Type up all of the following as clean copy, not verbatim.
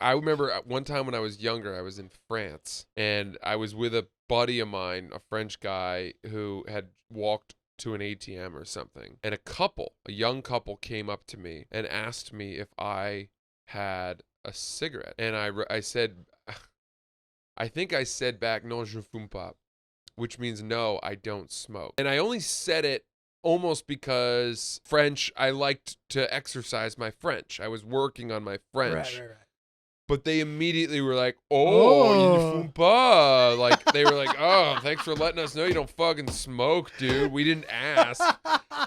I remember one time when I was younger, I was in France, and I was with a buddy of mine, a French guy who had walked to an ATM or something. And a young couple came up to me and asked me if I had a cigarette. And I said, I think I said back, non, je fume pas, which means no, I don't smoke. And I only said it almost because French, I liked to exercise my French. I was working on my French. Right. But they immediately were like, oh, you fume pas. Like, they were like, oh, thanks for letting us know you don't fucking smoke, dude. We didn't ask.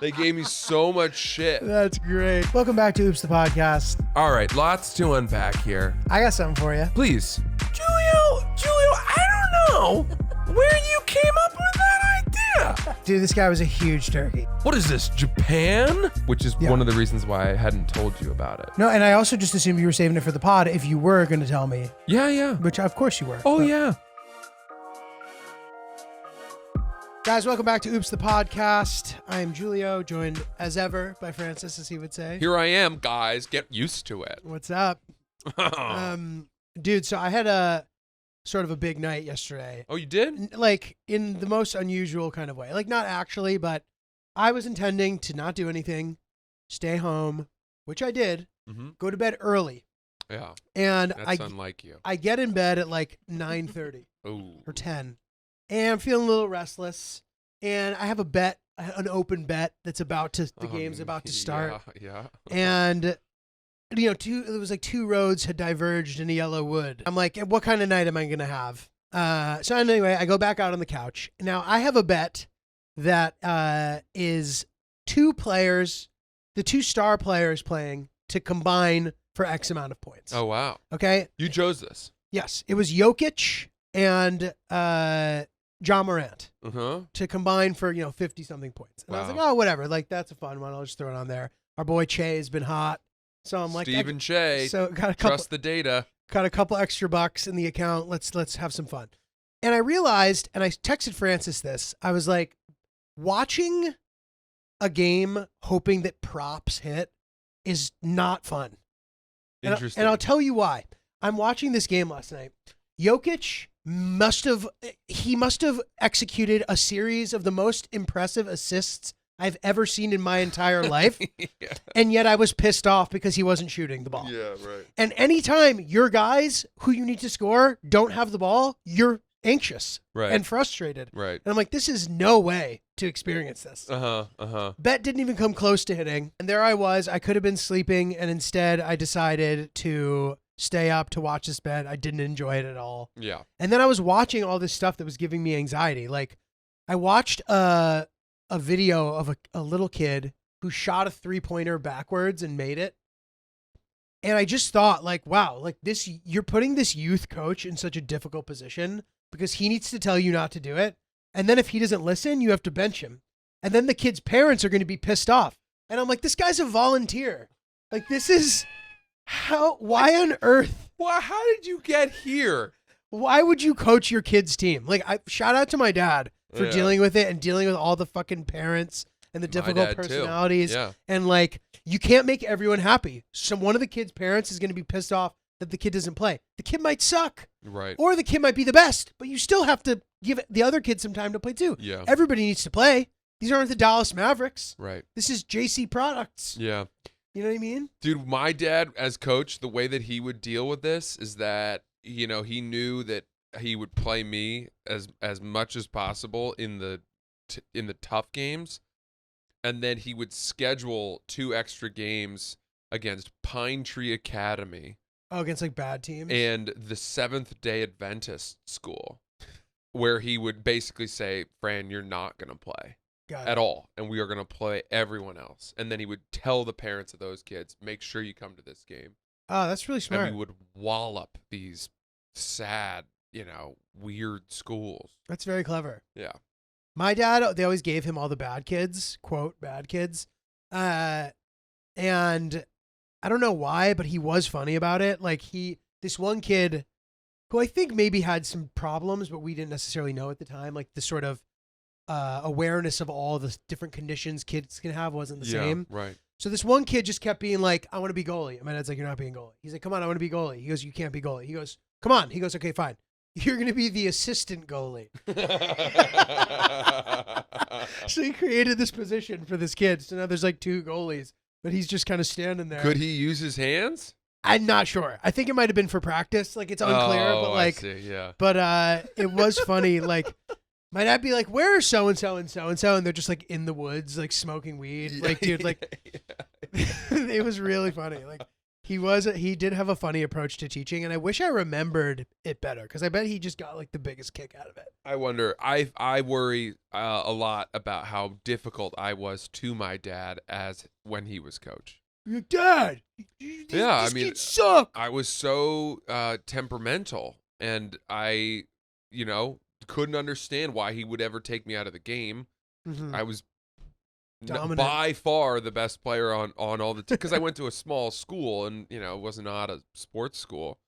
They gave me so much shit. That's great. Welcome back to Oops the Podcast. All right, lots to unpack here. I got something for you. Please. Julio, I don't know where you came up with that idea. Dude, this guy was a huge turkey. What is this, Japan? Which is one of the reasons why I hadn't told you about it. No, and I also just assumed you were saving it for the pod if you were going to tell me. Yeah. Which, of course, you were. Oh, yeah. Guys, welcome back to Oops the Podcast. I am Julio, joined as ever by Francis, as he would say. Here I am, guys. Get used to it. What's up? Dude, so I had a sort of a big night yesterday. Oh, you did? Like, in the most unusual kind of way. Like, not actually, but I was intending to not do anything, stay home, which I did, go to bed early. Yeah. And That's unlike you. I get in bed at like 9:30 or 10, and I'm feeling a little restless. And I have an open bet that's the game's about to start. Yeah. And it was like two roads had diverged in a yellow wood. I'm like, what kind of night am I going to have? So anyway, I go back out on the couch. Now I have a bet that is two players, the two star players playing to combine for X amount of points. Oh, wow. Okay. You chose this. Yes. It was Jokic and John Morant to combine for, 50 something points. And I was like, oh, whatever. Like, that's a fun one. I'll just throw it on there. Our boy Che has been hot. So I'm like, Stephen Che. So got trust the data. Got a couple extra bucks in the account. Let's have some fun. And I realized, and I texted Francis this. I was like, watching a game hoping that props hit is not fun. Interesting. And I'll tell you why. I'm watching this game last night. Jokic must have executed a series of the most impressive assists I've ever seen in my entire life. Yeah. And yet I was pissed off because he wasn't shooting the ball. Yeah, right. And anytime your guys who you need to score don't have the ball, you're anxious and frustrated. Right. And I'm like, this is no way to experience this. Bet didn't even come close to hitting. And there I was. I could have been sleeping. And instead I decided to stay up to watch this bet. I didn't enjoy it at all. Yeah. And then I was watching all this stuff that was giving me anxiety. Like, I watched a video of a little kid who shot a 3-pointer backwards and made it. And I just thought, like, wow, like this, you're putting this youth coach in such a difficult position because he needs to tell you not to do it. And then if he doesn't listen, you have to bench him. And then the kid's parents are going to be pissed off. And I'm like, this guy's a volunteer. Like, this is why on earth? Well, how did you get here? Why would you coach your kid's team? Like, shout out to my dad for dealing with it and dealing with all the fucking parents and the difficult personalities. Yeah. And like, you can't make everyone happy. So one of the kid's parents is going to be pissed off that the kid doesn't play. The kid might suck. Right. Or the kid might be the best, but you still have to give the other kid some time to play too. Yeah. Everybody needs to play. These aren't the Dallas Mavericks. Right. This is JC Products. Yeah. You know what I mean? Dude, my dad as coach, the way that he would deal with this is that, he knew that he would play me as much as possible in the tough games, and then he would schedule 2 extra games against Pine Tree Academy. Oh, against like bad teams? And the Seventh-day Adventist school, where he would basically say, Fran, you're not going to play at all, and we are going to play everyone else. And then he would tell the parents of those kids, make sure you come to this game. Oh, that's really smart. And we would wallop these sad, weird schools. That's very clever. Yeah. My dad, they always gave him all the bad kids, quote, bad kids. And I don't know why, but he was funny about it. Like this one kid who I think maybe had some problems, but we didn't necessarily know at the time, like the sort of awareness of all the different conditions kids can have wasn't the same. Right. So this one kid just kept being like, I want to be goalie. And my dad's like, you're not being goalie. He's like, come on, I want to be goalie. He goes, you can't be goalie. He goes, come on. He goes, okay, fine. You're going to be the assistant goalie. So he created this position for this kid. So now there's like 2 goalies, but he's just kind of standing there. Could he use his hands? I'm not sure. I think it might have been for practice. Like it's unclear, but like, I see, yeah. But it was funny. Like my dad be like, where are so-and-so and so-and-so? And they're just like in the woods, like smoking weed. Like, dude, like it was really funny. Like he did have a funny approach to teaching, and I wish I remembered it better because I bet he just got like the biggest kick out of it. I wonder. I worry a lot about how difficult I was to my dad as when he was coach. Your dad. This kid suck. I was so temperamental, and I, couldn't understand why he would ever take me out of the game. Mm-hmm. I was Dominant. by far the best player on all the because I went to a small school and it was not a sports school.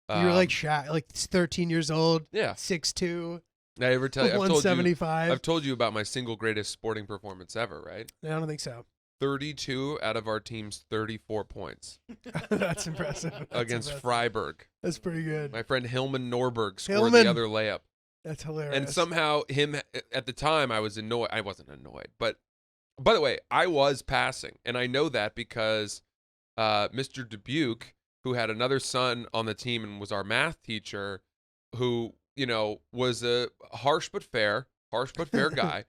You were like Shaq, like 13 years old. Yeah, 6'2". I ever tell you? 175. I've told you about my single greatest sporting performance ever, right? I don't think so. 32 out of our team's 34 points. That's impressive. Against Freiburg. That's pretty good. My friend Hillman Norberg scored the other layup. That's hilarious. And somehow at the time I was annoyed. I wasn't annoyed, but by the way, I was passing, and I know that because Mr. Dubuque, who had another son on the team and was our math teacher, who was a harsh but fair guy.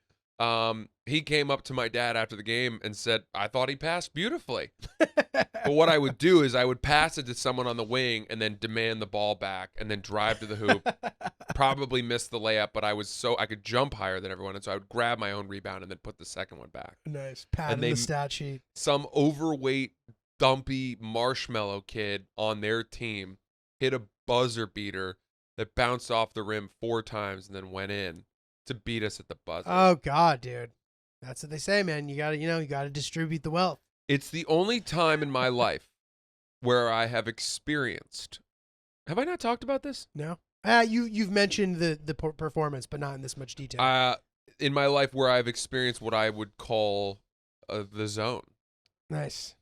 He came up to my dad after the game and said, I thought he passed beautifully. But what I would do is I would pass it to someone on the wing and then demand the ball back and then drive to the hoop. Probably miss the layup, but I could jump higher than everyone. And so I would grab my own rebound and then put the second one back. Nice. Pad in the stat sheet. Some overweight, dumpy marshmallow kid on their team hit a buzzer beater that bounced off the rim 4 times and then went in to beat us at the buzzer. Oh God, dude. That's what they say, man. You gotta distribute the wealth. It's the only time in my life where I have experienced. Have I not talked about this? No. You've mentioned the performance, but not in this much detail. In my life where I've experienced what I would call the zone. Nice.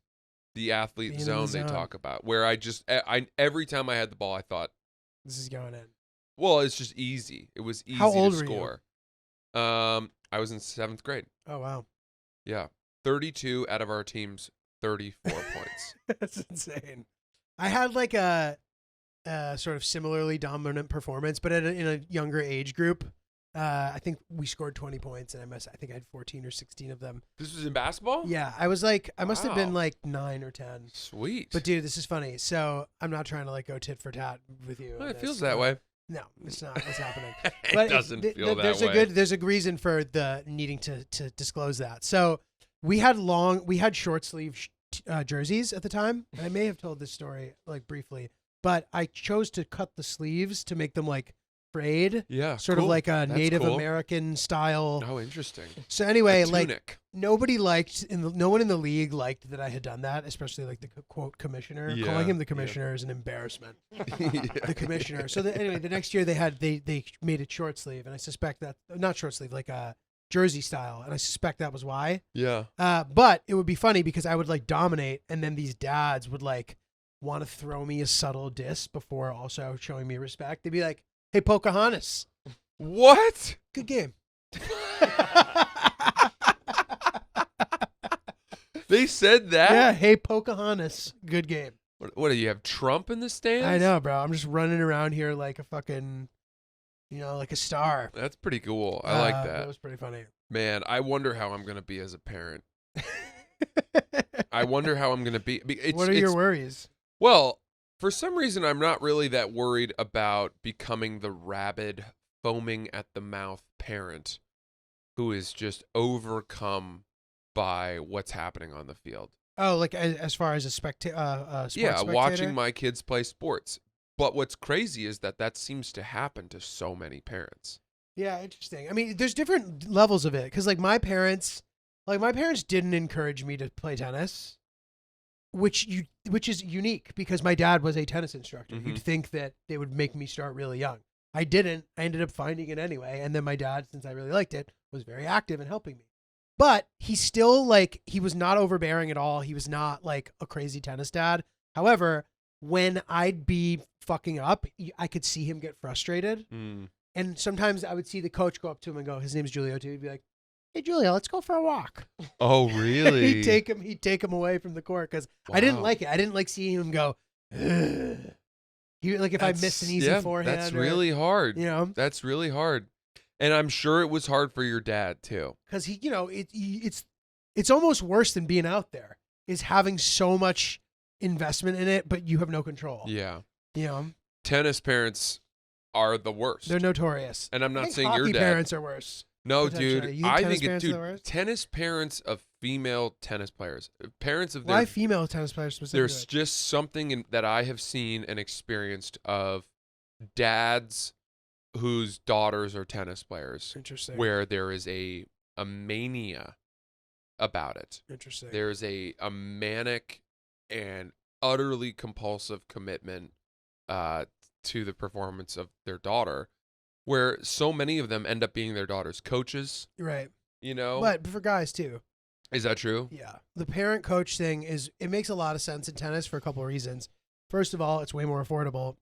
The athlete zone they talk about, where I every time I had the ball, I thought, this is going in. Well, it's just easy. It was easy How old to score. Were you? I was in 7th grade. Oh, wow. Yeah. 32 out of our team's 34 points. That's insane. I had like a sort of similarly dominant performance, but in a younger age group. I think we scored 20 points, and I think I had 14 or 16 of them. This was in basketball? Yeah. I was like, I must have been like 9 or 10. Sweet. But dude, this is funny. So I'm not trying to like go tit for tat with you. Well, it feels that way. No, it's not what's happening. It doesn't feel that way. There's a reason for the needing to disclose that. So we had short sleeve jerseys at the time, and I may have told this story like briefly, but I chose to cut the sleeves to make them like frayed. Yeah, sort of like a Native American style. Oh, interesting. So anyway, like no one in the league liked that I had done that, especially like the quote commissioner. Yeah, calling him the commissioner is an embarrassment. The commissioner. So anyway, the next year they made it short sleeve, and I suspect that not short sleeve, like a jersey style, and I suspect that was why. Yeah. But it would be funny because I would like dominate, and then these dads would like want to throw me a subtle diss before also showing me respect. They'd be like, "Hey, Pocahontas." What? Good game. They said that? Yeah, hey, Pocahontas. Good game. What do you have, Trump in the stands? I know, bro. I'm just running around here like a fucking, like a star. That's pretty cool. I like that. That was pretty funny. Man, I wonder how I'm going to be as a parent. I wonder how I'm going to be. What are your worries? Well, for some reason, I'm not really that worried about becoming the rabid, foaming at the mouth parent who is just overcome by what's happening on the field. Oh, like as far as a spectator? Yeah, watching my kids play sports. But what's crazy is that seems to happen to so many parents. Yeah, interesting. I mean, there's different levels of it because like my parents didn't encourage me to play tennis. Which is unique because my dad was a tennis instructor. Mm-hmm. You'd think that they would make me start really young. I didn't. I ended up finding it anyway. And then my dad, since I really liked it, was very active in helping me. But he's still like, he was not overbearing at all. He was not like a crazy tennis dad. However, when I'd be fucking up, I could see him get frustrated. And sometimes I would see the coach go up to him and go, his name's Julio too. He'd be like, hey, Julio, let's go for a walk. Oh, really? He'd take him away from the court because I didn't like it. I didn't like seeing him go, ugh. Like if I missed an easy forehand. That's really hard. You know? That's really hard. And I'm sure it was hard for your dad too. Because he, you know, it's almost worse than being out there, is having so much investment in it, but you have no control. Yeah. You know? Tennis parents are the worst. They're notorious. And I'm not saying hockey your dad. parents are worse. No, dude. I think tennis parents of female tennis players, parents of why female tennis players specifically? There's just something that I have seen and experienced of dads whose daughters are tennis players. Interesting. Where there is a mania about it. Interesting. There's a manic and utterly compulsive commitment to the performance of their daughter, where so many of them end up being their daughter's coaches. Right. You know? But for guys too. Is that true? Yeah. The parent coach thing it makes a lot of sense in tennis for a couple of reasons. First of all, it's way more affordable.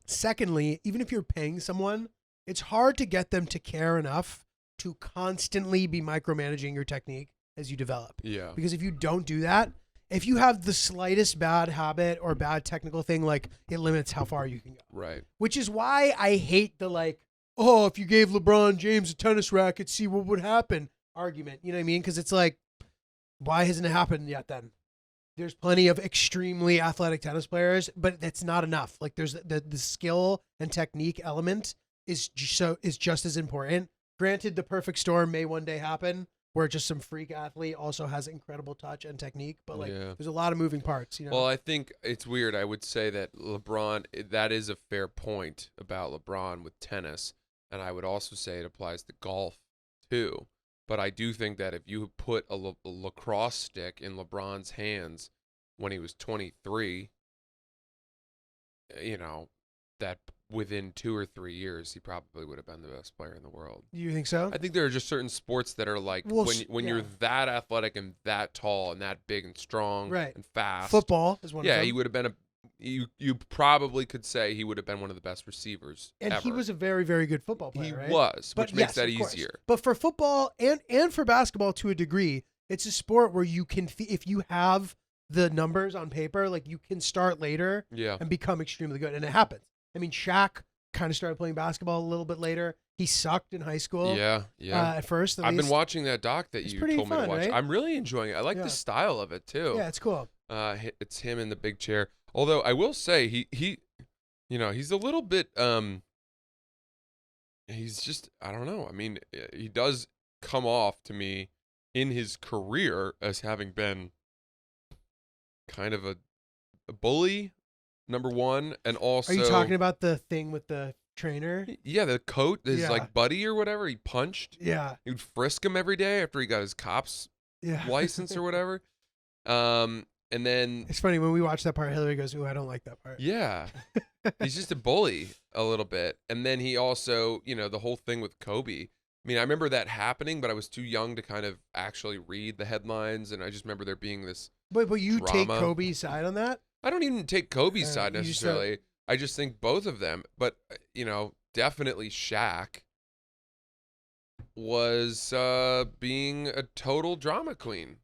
Secondly, even if you're paying someone, it's hard to get them to care enough to constantly be micromanaging your technique as you develop. Yeah. Because if you don't do that, if you have the slightest bad habit or bad technical thing, like, it limits how far you can go. Right. Which is why I hate the like, oh, if you gave LeBron James a tennis racket, see what would happen argument. You know what I mean? Because it's like, why hasn't it happened yet then? There's plenty of extremely athletic tennis players, but that's not enough. Like, there's the skill and technique element is just as important. Granted, the perfect storm may one day happen, where just some freak athlete also has incredible touch and technique, but like, there's a lot of moving parts, you know? Well, I think it's weird. I would say that LeBron, that is a fair point about LeBron with tennis. And I would also say it applies to golf too. But I do think that if you put a lacrosse stick in LeBron's hands when he was 23, you know, that within 2 or 3 years, he probably would have been the best player in the world. You think so? I think there are just certain sports that are like, when you're that athletic and that tall and that big and strong and fast. Football is one of them. Yeah, he would have been you probably could say he would have been one of the best receivers and ever. He was a very, very good football player, He right? was, which makes that easier. Course. But for football and for basketball to a degree, it's a sport where you can, if you have the numbers on paper, like, you can start later and become extremely good. And it happens. I mean, Shaq kind of started playing basketball a little bit later. He sucked in high school. Yeah. At first, I've been watching that doc that you told me to watch. Right? I'm really enjoying it. I like the style of it too. Yeah, it's cool. It's him in the big chair. Although I will say he you know, he's a little bit he's just, I don't know. I mean, he does come off to me in his career as having been kind of a bully, number one, and also. Are you talking about the thing with the trainer? Yeah, the coat, his like buddy or whatever, he punched. Yeah. He would frisk him every day after he got his cop's license or whatever. And then it's funny when we watch that part, Hillary goes, "Ooh, I don't like that part." Yeah. He's just a bully a little bit. And then he also, you know, the whole thing with Kobe. I mean, I remember that happening, but I was too young to kind of actually read the headlines, and I just remember there being this But you drama. take Kobe's side on that? I don't even take Kobe's side necessarily. I just think both of them, but you know, definitely Shaq was being a total drama queen.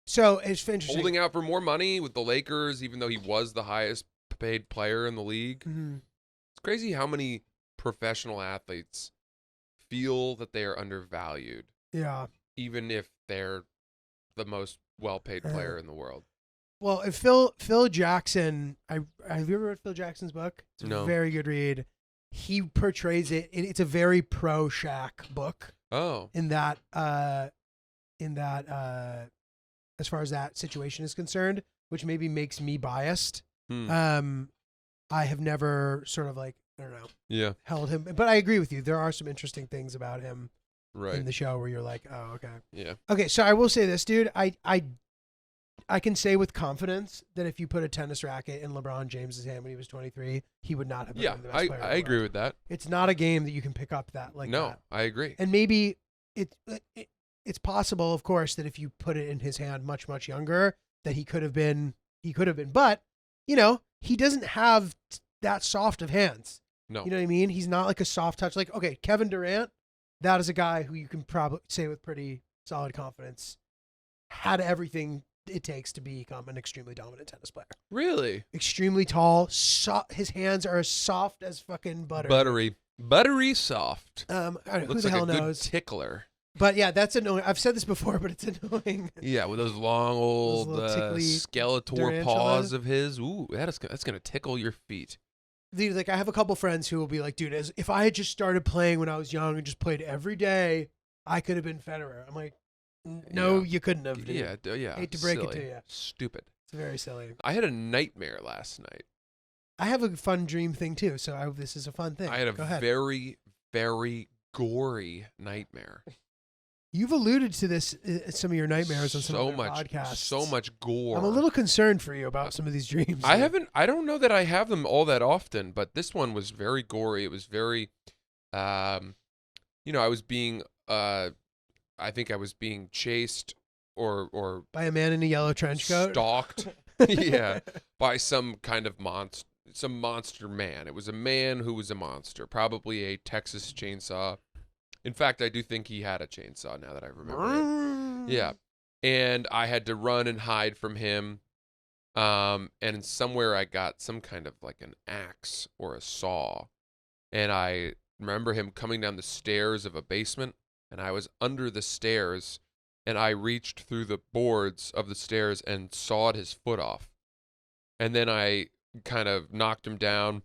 So it's interesting. Holding out for more money with the Lakers, even though he was the highest paid player in the league. Mm-hmm. It's crazy how many professional athletes feel that they are undervalued. Yeah. Even if they're the most well-paid player in the world. Well, if Phil Jackson, have you ever read Phil Jackson's book? It's a very good read. He portrays it, and it's a very pro Shaq book. Oh. In that as far as that situation is concerned, which maybe makes me biased. I have never sort of like, I don't know, held him. But I agree with you. There are some interesting things about him in the show where you're like, oh, okay. Yeah. Okay, so I will say this, dude. I can say with confidence that if you put a tennis racket in LeBron James's hand when he was 23, he would not have been the best player in the world. I agree with that. It's not a game that you can pick up that like that. No, I agree. And maybe it's it's possible, of course, that if you put it in his hand much, much younger, that he could have been. But, he doesn't have that soft of hands. No. You know what I mean? He's not like a soft touch. Like, okay, Kevin Durant, that is a guy who you can probably say with pretty solid confidence had everything it takes to become an extremely dominant tennis player. Really? Extremely tall. His hands are as soft as fucking butter. Buttery soft. I don't know, who Looks the like hell a good knows? tickler. But yeah, that's annoying. I've said this before, but it's annoying. Yeah, with those long old little tickly Skeletor tarantulas. paws of his. Ooh, that's gonna tickle your feet. Dude, like I have a couple friends who will be like, dude, if I had just started playing when I was young and just played every day, I could have been Federer. I'm like, no, you couldn't have. Dude. Yeah. Hate to break silly. it to you. Stupid. It's very silly. I had a nightmare last night. I have a fun dream thing too, so this is a fun thing. I had a Go ahead. very, very gory nightmare. You've alluded to this some of your nightmares on some of your podcasts. So much gore. I'm a little concerned for you about some of these dreams. I don't know that I have them all that often, but this one was very gory. It was very, I was being, I think I was being chased or by a man in a yellow trench coat, stalked, yeah, by some kind of monster man. It was a man who was a monster, probably a Texas chainsaw. In fact, I do think he had a chainsaw now that I remember it. Yeah. And I had to run and hide from him. And somewhere I got some kind of like an axe or a saw. And I remember him coming down the stairs of a basement, and I was under the stairs, and I reached through the boards of the stairs and sawed his foot off. And then I kind of knocked him down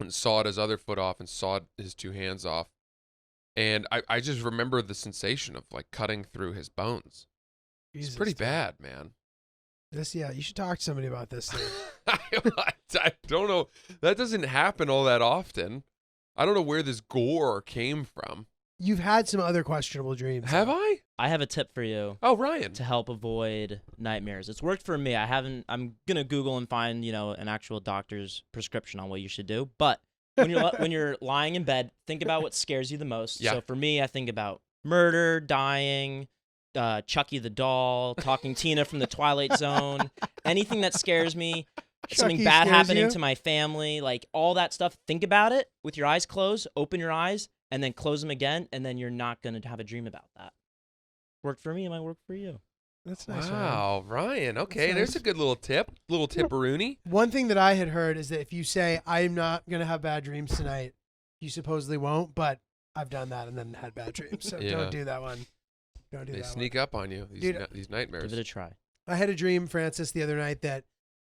and sawed his other foot off and sawed his two hands off. And I just remember the sensation of like cutting through his bones. Jesus, it's pretty dude. bad, man. You should talk to somebody about this. I don't know. That doesn't happen all that often. I don't know where this gore came from. You've had some other questionable dreams. Have I? I have a tip for you. Oh, Ryan. To help avoid nightmares. It's worked for me. I'm gonna Google and find an actual doctor's prescription on what you should do. But when you're lying in bed, think about what scares you the most. Yeah. So for me, I think about murder, dying, Chucky the doll, talking Tina from the Twilight Zone, anything that scares me, something Chucky bad scares happening you? to my family, like all that stuff. Think about it with your eyes closed, open your eyes, and then close them again, and then you're not going to have a dream about that. Worked for me, it might work for you. That's nice. Wow, Ryan. Okay, That's there's nice. a good little tipperoonie. One thing that I had heard is that if you say, I'm not going to have bad dreams tonight, you supposedly won't, but I've done that and then had bad dreams. So Yeah. don't do that one. Don't do They that sneak up on you, Dude, these nightmares. Give it a try. one. I had a dream, Francis, the other night that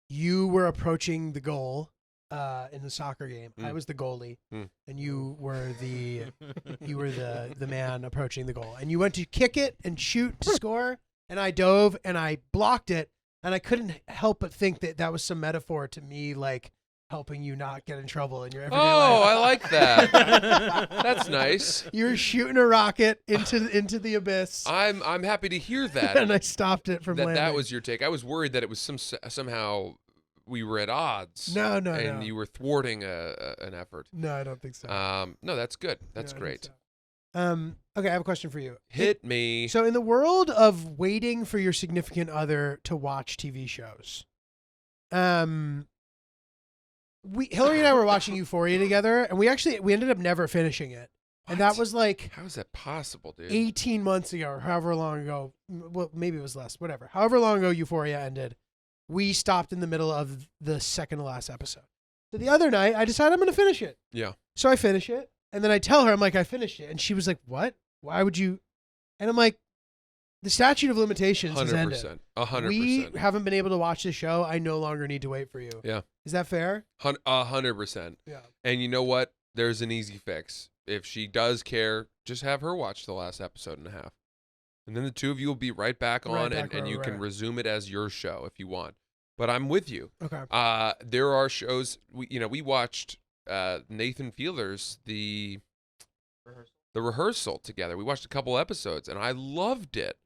you were approaching the goal in the soccer game. I was the goalie, and you were the man approaching the goal. And you went to kick it and shoot to score, and I dove and I blocked it, and I couldn't help but think that was some metaphor to me, like helping you not get in trouble in your everyday Oh, life. I like that. That's nice. You were shooting a rocket into the abyss, I'm happy to hear that. and I stopped it from landing. that was your take. I was worried that it was somehow we were at odds. No, and you were thwarting an effort. No, I don't think so. No, that's good. That's No, I don't great. think so. Okay, I have a question for you. Hit me. So in the world of waiting for your significant other to watch TV shows, Hillary and I were watching Euphoria together, and we ended up never finishing it. And that What? was like How is that possible, dude? 18 months ago, or however long ago. Well, maybe it was less, whatever. However long ago Euphoria ended, we stopped in the middle of the second to last episode. So the other night, I decided I'm going to finish it. Yeah. So I finish it, and then I tell her, I'm like, I finished it. And she was like, what? Why would you? And I'm like, the statute of limitations has ended. 100%. We haven't been able to watch the show. I no longer need to wait for you. Yeah. Is that fair? 100%. Yeah. And you know what? There's an easy fix. If she does care, just have her watch the last episode and a half. And then the two of you will be right back on, and you can resume it as your show if you want. But I'm with you. Okay. There are shows, we watched Nathan Fielder's the rehearsal together. We watched a couple episodes, and I loved it.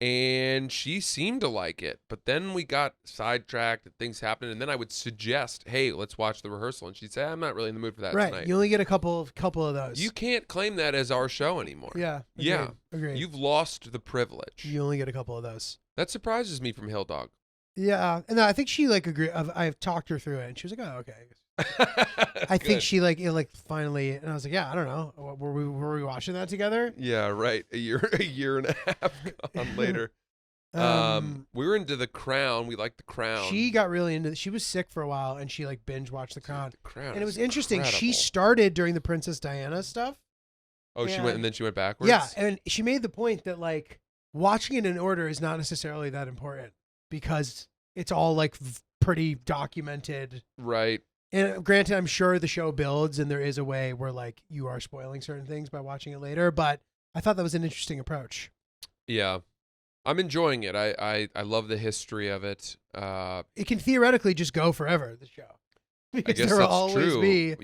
And she seemed to like it, but then we got sidetracked and things happened, and then I would suggest, hey, let's watch the rehearsal, and she'd say, I'm not really in the mood for that Right. tonight. You only get a couple of those. You can't claim that as our show anymore. Yeah. Agreed, Yeah. Agreed. You've lost the privilege. You only get a couple of those. That surprises me from Hill Dog. Yeah. And I think she like agreed. I've talked her through it, and she was like, "Oh, okay." I think Good. she like finally, and I was like, "Yeah, I don't know. Were we watching that together?" Yeah, right. A year and a half gone later. We were into The Crown. We liked The Crown. She got really into. She was sick for a while, and she like binge watched The Crown. The Crown. And it was is interesting. She incredible. started during the Princess Diana stuff. Oh, she went and then she went backwards. Yeah, and she made the point that like watching it in order is not necessarily that important because it's all like pretty documented. Right. And granted, I'm sure the show builds, and there is a way where like you are spoiling certain things by watching it later. But I thought that was an interesting approach. Yeah. I'm enjoying it. I love the history of it. It can theoretically just go forever. The show. I Because guess there will that's always true. be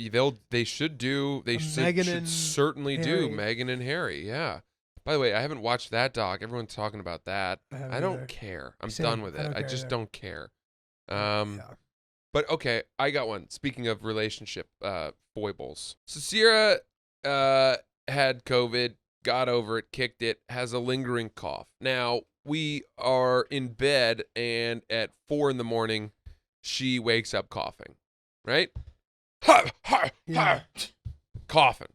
They should Meghan should and certainly do Harry. Meghan and Harry. Yeah. By the way, I haven't watched that doc. Everyone's talking about that. haven't I don't either. care. I'm Same. done with I it. don't I care just either. don't care. Yeah. But okay, I got one. Speaking of relationship foibles, so Sierra had COVID, got over it, kicked it, has a lingering cough. Now we are in bed, and at 4 a.m, she wakes up coughing, right? Yeah. Coughing,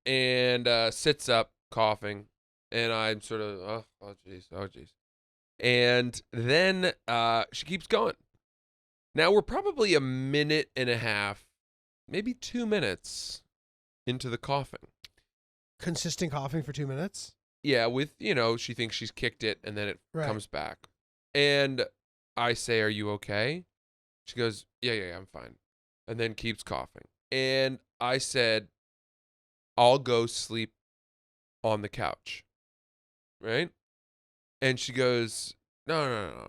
and sits up coughing, and I'm sort of oh jeez, and then she keeps going. Now we're probably a minute and a half, maybe 2 minutes into the coughing. Consistent coughing for 2 minutes. Yeah, with, she thinks she's kicked it, and then it Right. comes back. And I say, are you okay? She goes, yeah, I'm fine. And then keeps coughing. And I said, I'll go sleep on the couch. Right? And she goes, no.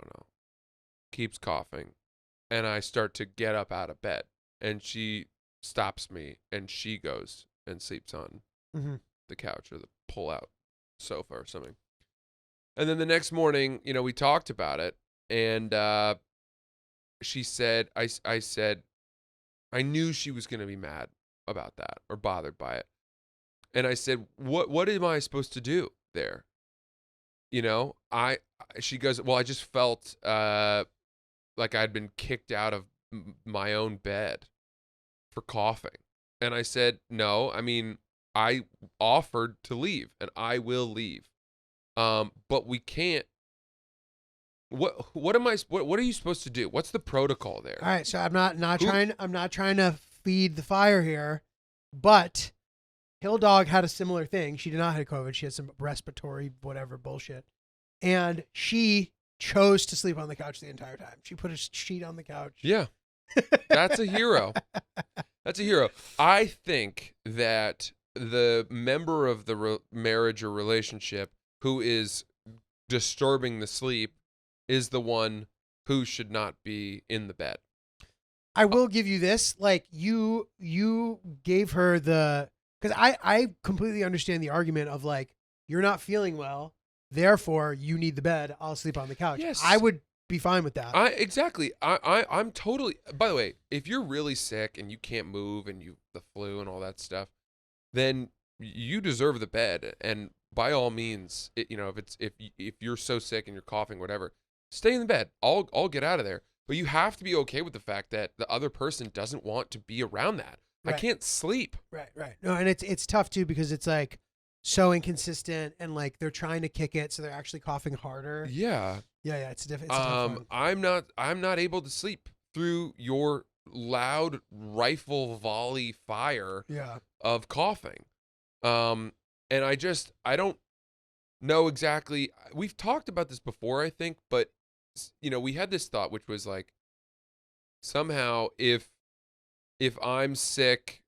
Keeps coughing. And I start to get up out of bed. And she stops me, and she goes and sleeps on Mm-hmm. the couch or the pull-out sofa or something. And then the next morning, we talked about it, and she said, I said, I knew she was going to be mad about that or bothered by it. And I said, what am I supposed to do there? She goes, well, I just felt like I'd been kicked out of my own bed for coughing. And I said, no, I mean, I offered to leave, and I will leave. But we can't. What are you supposed to do? What's the protocol there? All right, so I'm not trying to feed the fire here, but Hill Dog had a similar thing. She did not have COVID. She had some respiratory whatever bullshit, and she chose to sleep on the couch the entire time. She put a sheet on the couch. Yeah, that's a hero. That's a hero. I think that the member of the marriage or relationship who is disturbing the sleep is the one who should not be in the bed. I will give you this. Like you gave her because I completely understand the argument of like, you're not feeling well, therefore you need the bed. I'll sleep on the couch. Yes. I would be fine with that. Exactly. I'm totally. By the way, if you're really sick and you can't move and the flu and all that stuff, then you deserve the bed. And by all means, if you're so sick and you're coughing, whatever, stay in the bed. I'll get out of there. But you have to be okay with the fact that the other person doesn't want to be around that. Right. I can't sleep. Right. No, and it's tough too because it's like so inconsistent and like they're trying to kick it, so they're actually coughing harder. Yeah. Yeah. It's different. It's a tough one. I'm not able to sleep through your loud rifle volley fire of coughing. And I don't know exactly. We've talked about this before, I think, but we had this thought, which was like, somehow if I'm sick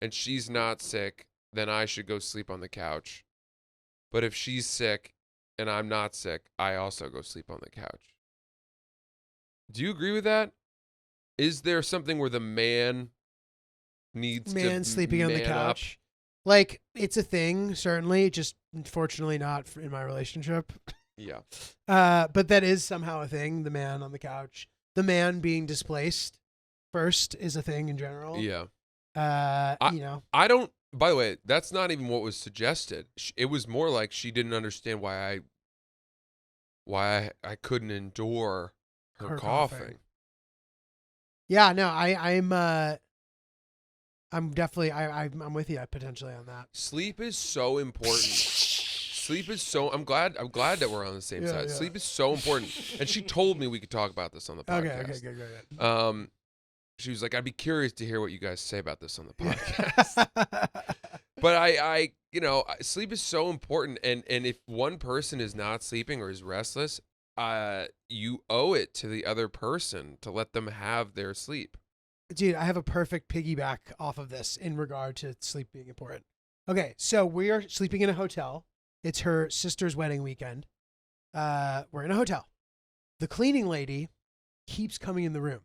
and she's not sick, then I should go sleep on the couch. But if she's sick and I'm not sick, I also go sleep on the couch. Do you agree with that? Is there something where the man needs to sleeping on the man couch? Like it's a thing, certainly. Just unfortunately not in my relationship. Up? Yeah. But that is somehow a thing. The man on the couch, the man being displaced first is a thing in general. Yeah. You know. I don't. By the way, that's not even what was suggested. It was more like she didn't understand why I couldn't endure her coughing. Yeah, no, I'm definitely I'm with you potentially on that. Sleep is so important. Sleep is so. I'm glad that we're on the same side. Yeah. Sleep is so important. And she told me we could talk about this on the podcast. Okay, good. She was like, I'd be curious to hear what you guys say about this on the podcast. But I sleep is so important, and if one person is not sleeping or is restless, you owe it to the other person to let them have their sleep. Dude, I have a perfect piggyback off of this in regard to sleep being important. Okay, so we are sleeping in a hotel. It's her sister's wedding weekend. We're in a hotel. The cleaning lady keeps coming in the room.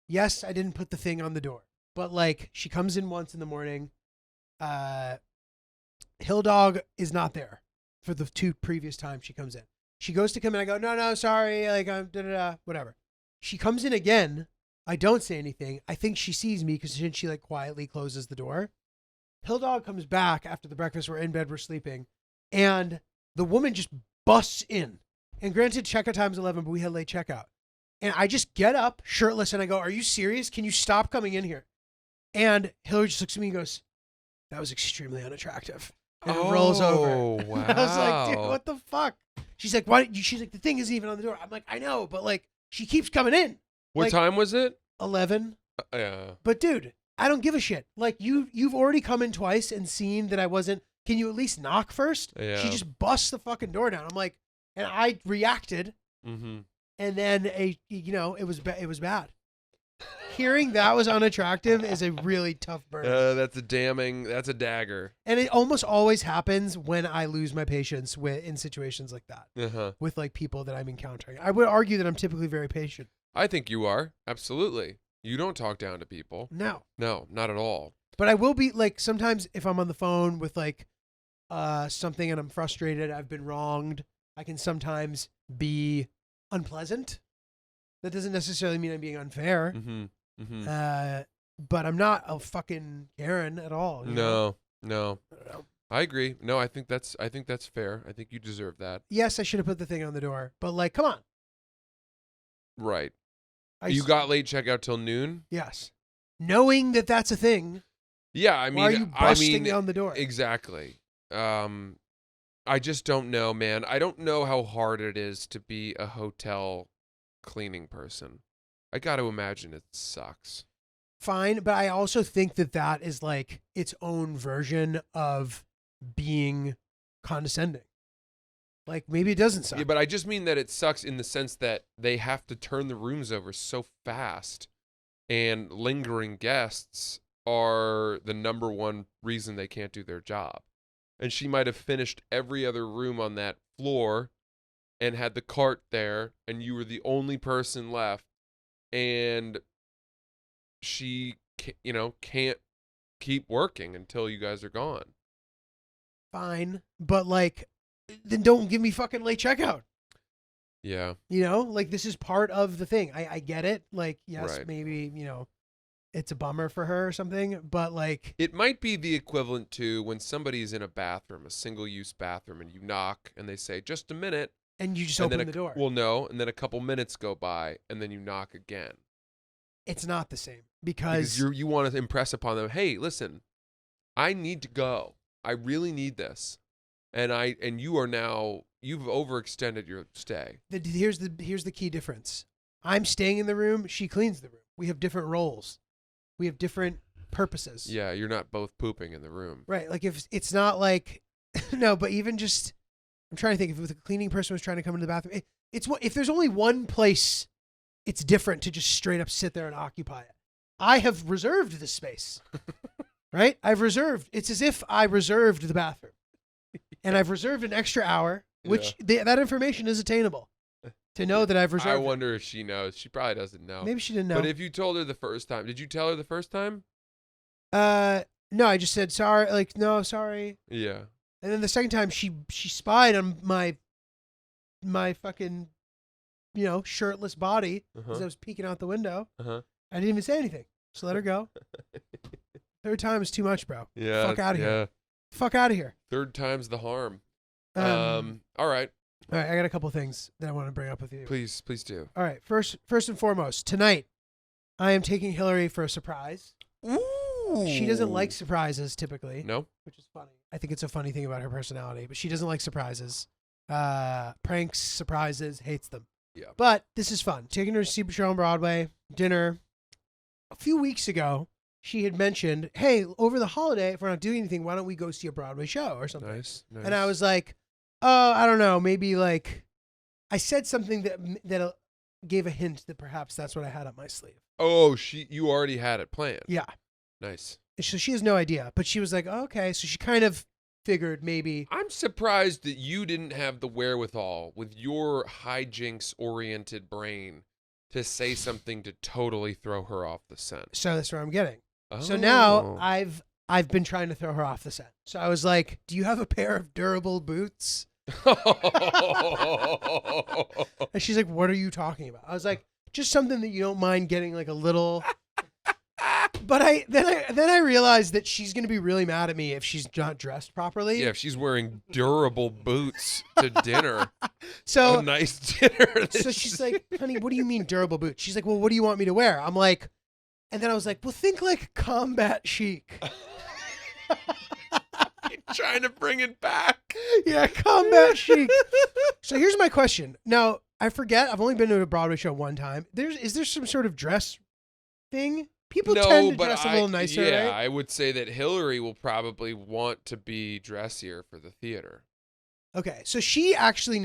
Yes, I didn't put the thing on the door, but like she comes in once in the morning. Hill Dog is not there for the 2 previous times she comes in. She goes to come in. I go, no, sorry. Like, whatever. She comes in again. I don't say anything. I think she sees me because she like quietly closes the door. Hill Dog comes back after the breakfast. We're in bed. We're sleeping. And the woman just busts in. And granted, checkout time's 11, but we had late checkout. And I just get up, shirtless, and I go, are you serious? Can you stop coming in here? And Hillary just looks at me and goes, that was extremely unattractive. And it rolls over. Wow. I was like, dude, what the fuck? She's like, why? She's like, the thing isn't even on the door. I'm like, I know, but like, she keeps coming in. What like, time was it? 11. Yeah. But dude, I don't give a shit. Like you've already come in twice and seen that I wasn't. Can you at least knock first? Yeah. She just busts the fucking door down. I'm like, and I reacted. Mm-hmm. And then it was bad. Hearing that was unattractive is a really tough burn. That's a dagger. And it almost always happens when I lose my patience in situations like that. Uh-huh. With like people that I'm encountering. I would argue that I'm typically very patient. I think you are. Absolutely. You don't talk down to people. No, not at all. but I will be like sometimes if I'm on the phone with like something and I'm frustrated, I've been wronged, I can sometimes be unpleasant. That doesn't necessarily mean I'm being unfair. Mm-hmm. Mm-hmm. But I'm not a fucking Karen at all. You know? No. I agree. No, I think that's fair. I think you deserve that. Yes, I should have put the thing on the door, but like, come on. Right. You got late checkout till noon? Yes. Knowing that that's a thing. Yeah, I mean, why are you busting down the door? Exactly. I just don't know, man. I don't know how hard it is to be a hotel cleaning person. I got to imagine it sucks. Fine, but I also think that is like its own version of being condescending. Like maybe it doesn't suck. Yeah, but I just mean that it sucks in the sense that they have to turn the rooms over so fast, and lingering guests are the number one reason they can't do their job. And she might have finished every other room on that floor and had the cart there, and you were the only person left, and she can't keep working until you guys are gone. Fine, but like then don't give me fucking late checkout. Yeah. Like this is part of the thing. I get it. Like, yes, Right. maybe, it's a bummer for her or something, but like. It might be the equivalent to when somebody's in a bathroom, a single-use bathroom, and you knock and they say, just a minute. And you just and open the door. Well, no. And then a couple minutes go by and then you knock again. It's not the same because you want to impress upon them, hey, listen, I need to go. I really need this. And you've overextended your stay. Here's the key difference. I'm staying in the room. She cleans the room. We have different roles. We have different purposes. Yeah, you're not both pooping in the room. Right. Like if it's not like, no, but even just, I'm trying to think if the cleaning person was trying to come into the bathroom, if there's only one place, it's different to just straight up sit there and occupy it. I have reserved this space, right? It's as if I reserved the bathroom. And I've reserved an extra hour, which that information is attainable to know that I've reserved. I wonder if she knows. She probably doesn't know. Maybe she didn't know. But if you told her the first time, did you tell her the first time? No, I just said sorry. Like, no, sorry. Yeah. And then the second time, she spied on my my fucking, shirtless body as I was peeking out the window. Uh-huh. I didn't even say anything. Just let her go. Third time is too much, bro. Yeah. Fuck out of here. Fuck out of here. Third time's the harm. All right. All right, I got a couple things that I want to bring up with you. Please do. All right, first and foremost, tonight I am taking Hillary for a surprise. Ooh. She doesn't like surprises typically. No. Which is funny. I think it's a funny thing about her personality, but she doesn't like surprises. Pranks, surprises, hates them. Yeah. But this is fun. Taking her to see a show on Broadway, dinner. A few weeks ago, she had mentioned, hey, over the holiday, if we're not doing anything, why don't we go see a Broadway show or something? Nice. And I was like, oh, I don't know. Maybe like I said something that gave a hint that perhaps that's what I had up my sleeve. Oh, you already had it planned. Yeah. Nice. And so she has no idea, but she was like, oh, okay. So she kind of figured maybe. I'm surprised that you didn't have the wherewithal with your hijinks-oriented brain to say something to totally throw her off the scent. So that's where I'm getting. Oh. So now I've been trying to throw her off the scent. So I was like, do you have a pair of durable boots? And she's like, what are you talking about? I was like, just something that you don't mind getting like a little. But then I realized that she's going to be really mad at me if she's not dressed properly. Yeah, if she's wearing durable boots to dinner. So a nice dinner. So she's like, honey, what do you mean durable boots? She's like, well, what do you want me to wear? I'm like, and then I was like, well, think like combat chic. You're trying to bring it back. Yeah, combat chic. So here's my question. Now, I forget, I've only been to a Broadway show one time. Is there some sort of dress thing? People tend to dress a little nicer, yeah, right? I would say that Hillary will probably want to be dressier for the theater. Okay, so she actually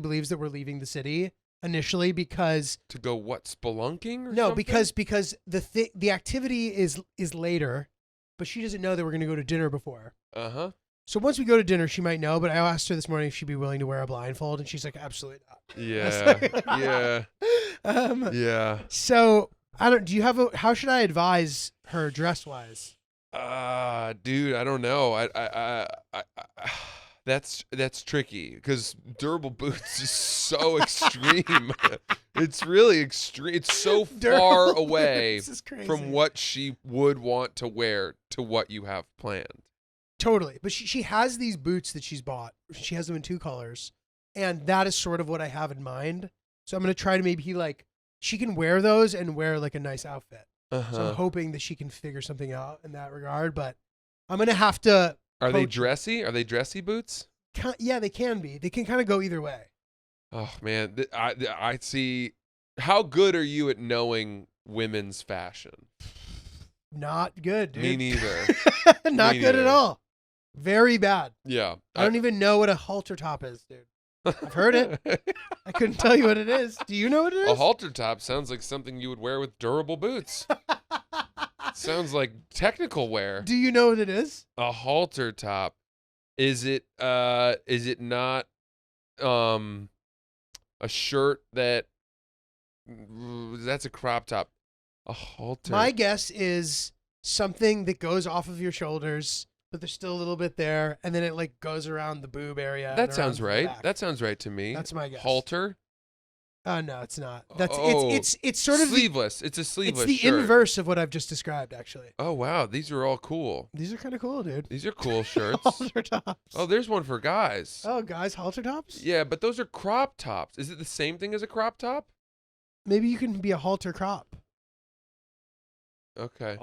believes that we're leaving the city initially because to go what, spelunking or no, something? because the activity is later, but she doesn't know that we're going to go to dinner before. Uh-huh. So once we go to dinner, she might know, but I asked her this morning if she'd be willing to wear a blindfold, and she's like, absolutely not. Yeah. Yeah. Yeah. So how should I advise her dress-wise? Dude, I don't know. I that's tricky because durable boots is so extreme. It's really extreme. It's so far away from what she would want to wear to what you have planned. Totally. But she has these boots that she's bought. She has them in 2 colors. And that is sort of what I have in mind. So I'm going to try to maybe she can wear those and wear like a nice outfit. Uh-huh. So I'm hoping that she can figure something out in that regard. But I'm going to have to. Are they dressy? Are they dressy boots? Yeah, they can be. They can kind of go either way. Oh, man. I see. How good are you at knowing women's fashion? Not good, dude. Me neither. Not good at all. Very bad. Yeah. I don't even know what a halter top is, dude. I've heard it. I couldn't tell you what it is. Do you know what it is? A halter top sounds like something you would wear with durable boots. Sounds like technical wear. Do you know what it is? A halter top. Is it not a shirt that's a crop top? A halter. My guess is something that goes off of your shoulders, but there's still a little bit there, and then it like goes around the boob area. That sounds right. That sounds right to me. That's my guess. Halter? No, it's not. It's sort of sleeveless. It's a sleeveless It's the shirt. inverse of what I've just described, actually. Oh wow, these are all cool. These are kind of cool, dude. These are cool shirts. Halter tops. Oh, there's one for guys. Oh, guys, halter tops? Yeah, but those are crop tops. Is it the same thing as a crop top? Maybe you can be a halter crop. Okay.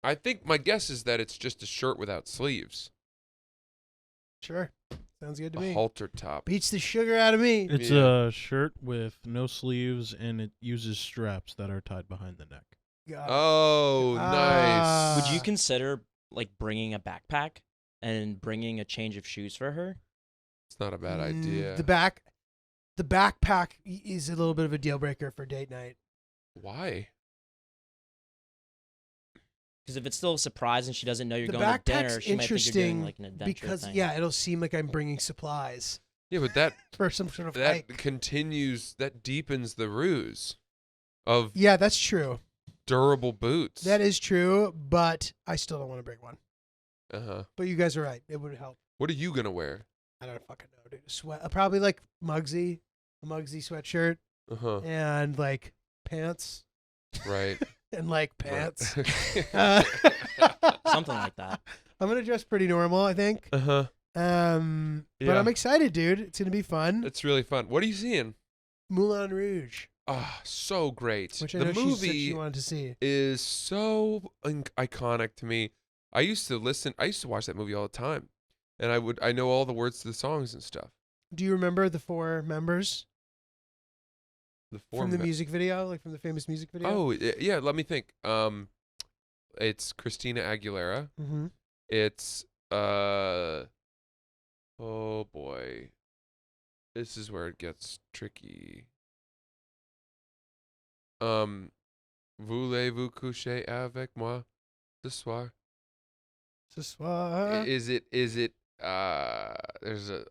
I think my guess is that it's just a shirt without sleeves. Sure. Sounds good to me. A halter top. Beats the sugar out of me. It's a shirt with no sleeves, and it uses straps that are tied behind the neck. Oh, nice. Would you consider like bringing a backpack and bringing a change of shoes for her? It's not a bad idea. The backpack is a little bit of a deal breaker for date night. Why? Because if it's still a surprise and she doesn't know you're going to dinner, she might think you're doing like an adventure thing. Yeah, it'll seem like I'm bringing supplies. Yeah, but that for some sort of that hike. that deepens the ruse of yeah, that's true. Durable boots. That is true, but I still don't want to bring one. Uh-huh. But you guys are right. It would help. What are you gonna wear? I don't fucking know, dude. Probably like Muggsy. a Muggsy sweatshirt, and like pants, Right. and like pants. Right. Something like that. I'm gonna dress pretty normal, I think. Yeah. But I'm excited, dude. It's gonna be fun. It's really fun. What are you seeing? Moulin Rouge, Ah, so great. which I The know she said movie she wanted to see. is so iconic to me. I used to watch that movie all the time, and I know all the words to the songs and stuff. Do you remember the 4 members The from the music video, like from the famous music video? Oh yeah, let me think. It's Christina Aguilera. Mm-hmm. It's oh boy, this is where it gets tricky. Voulez-vous coucher avec moi ce soir? Ce soir. Is it there's an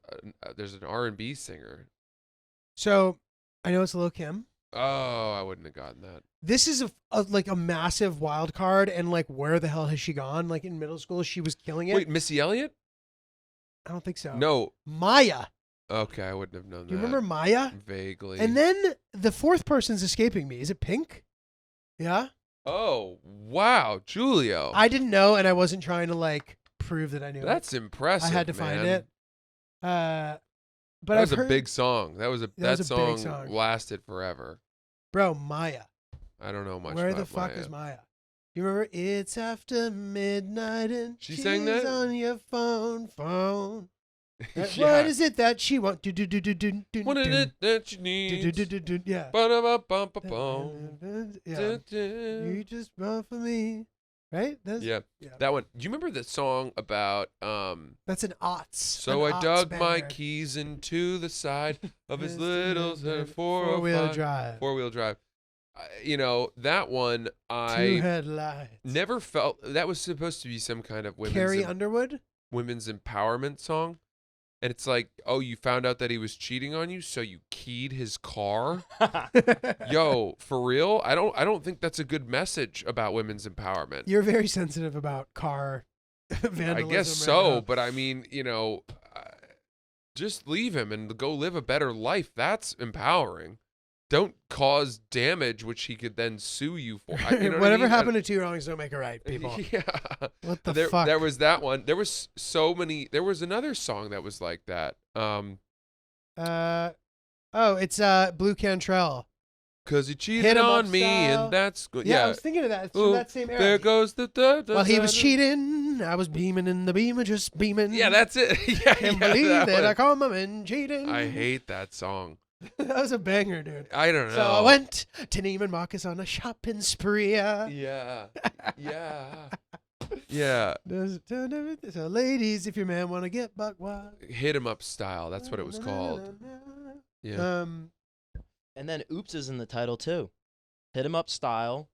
R&B singer. So I know it's Lil Kim. Oh, I wouldn't have gotten that. This is like a massive wild card, and like where the hell has she gone? Like in middle school, she was killing it. Wait, Missy Elliott? I don't think so. No. Maya. Okay, I wouldn't have known that. Do you remember Maya? Vaguely. And then the 4th person's escaping me. Is it Pink? Yeah. Oh, wow, Julio. I didn't know, and I wasn't trying to like prove that I knew. That's impressive. I had to man. find it. But that was I've a heard, big song. That was a that big song song. lasted forever. Bro, Maya. I don't know much Where about the fuck Maya. is Maya? You remember? It's after midnight and She she's sang that? on your phone. Yeah. What is it that she wants? What is it that you need? Yeah. Ba-da-ba-bum-ba-bum. Yeah. You just run for me, right? That's, Yeah, that one. Do you remember the song about That's an aughts. So an I aughts dug my banger. keys into the side of his Yes, little four-wheel drive. 4-wheel drive. You know, that one 2 I headlights. never felt that was supposed to be some kind of Carrie Underwood. women's empowerment song. And it's like, oh, you found out that he was cheating on you, so you keyed his car? Yo, for real? I don't think that's a good message about women's empowerment. You're very sensitive about car vandalism. I guess right so, now. but I mean, you know, just leave him and go live a better life. That's empowering. Don't cause damage, which he could then sue you for. You know Whatever what I mean? happened to 2 wrongs don't make a right, people. Yeah. What the fuck? There was that one. There was so many. There was another song that was like that. It's Blue Cantrell. Cause he Hit cheated 'em on up me, style. and that's good. Yeah, I Yeah. was thinking of that. It's Ooh, from that same era. There goes the. While he was cheating, I was beaming in the beamer, just beaming. Yeah, that's it. Yeah, Can't yeah, believe that one. I caught my man cheating. I hate that song. That was a banger, dude. I don't know. So I went to Neiman Marcus on a shopping spree. Yeah. Yeah. Yeah. So, ladies, if your man want to get buck wild. Hit 'em up style. That's what it was called. Yeah. And then Oops is in the title too. Hit 'em up style.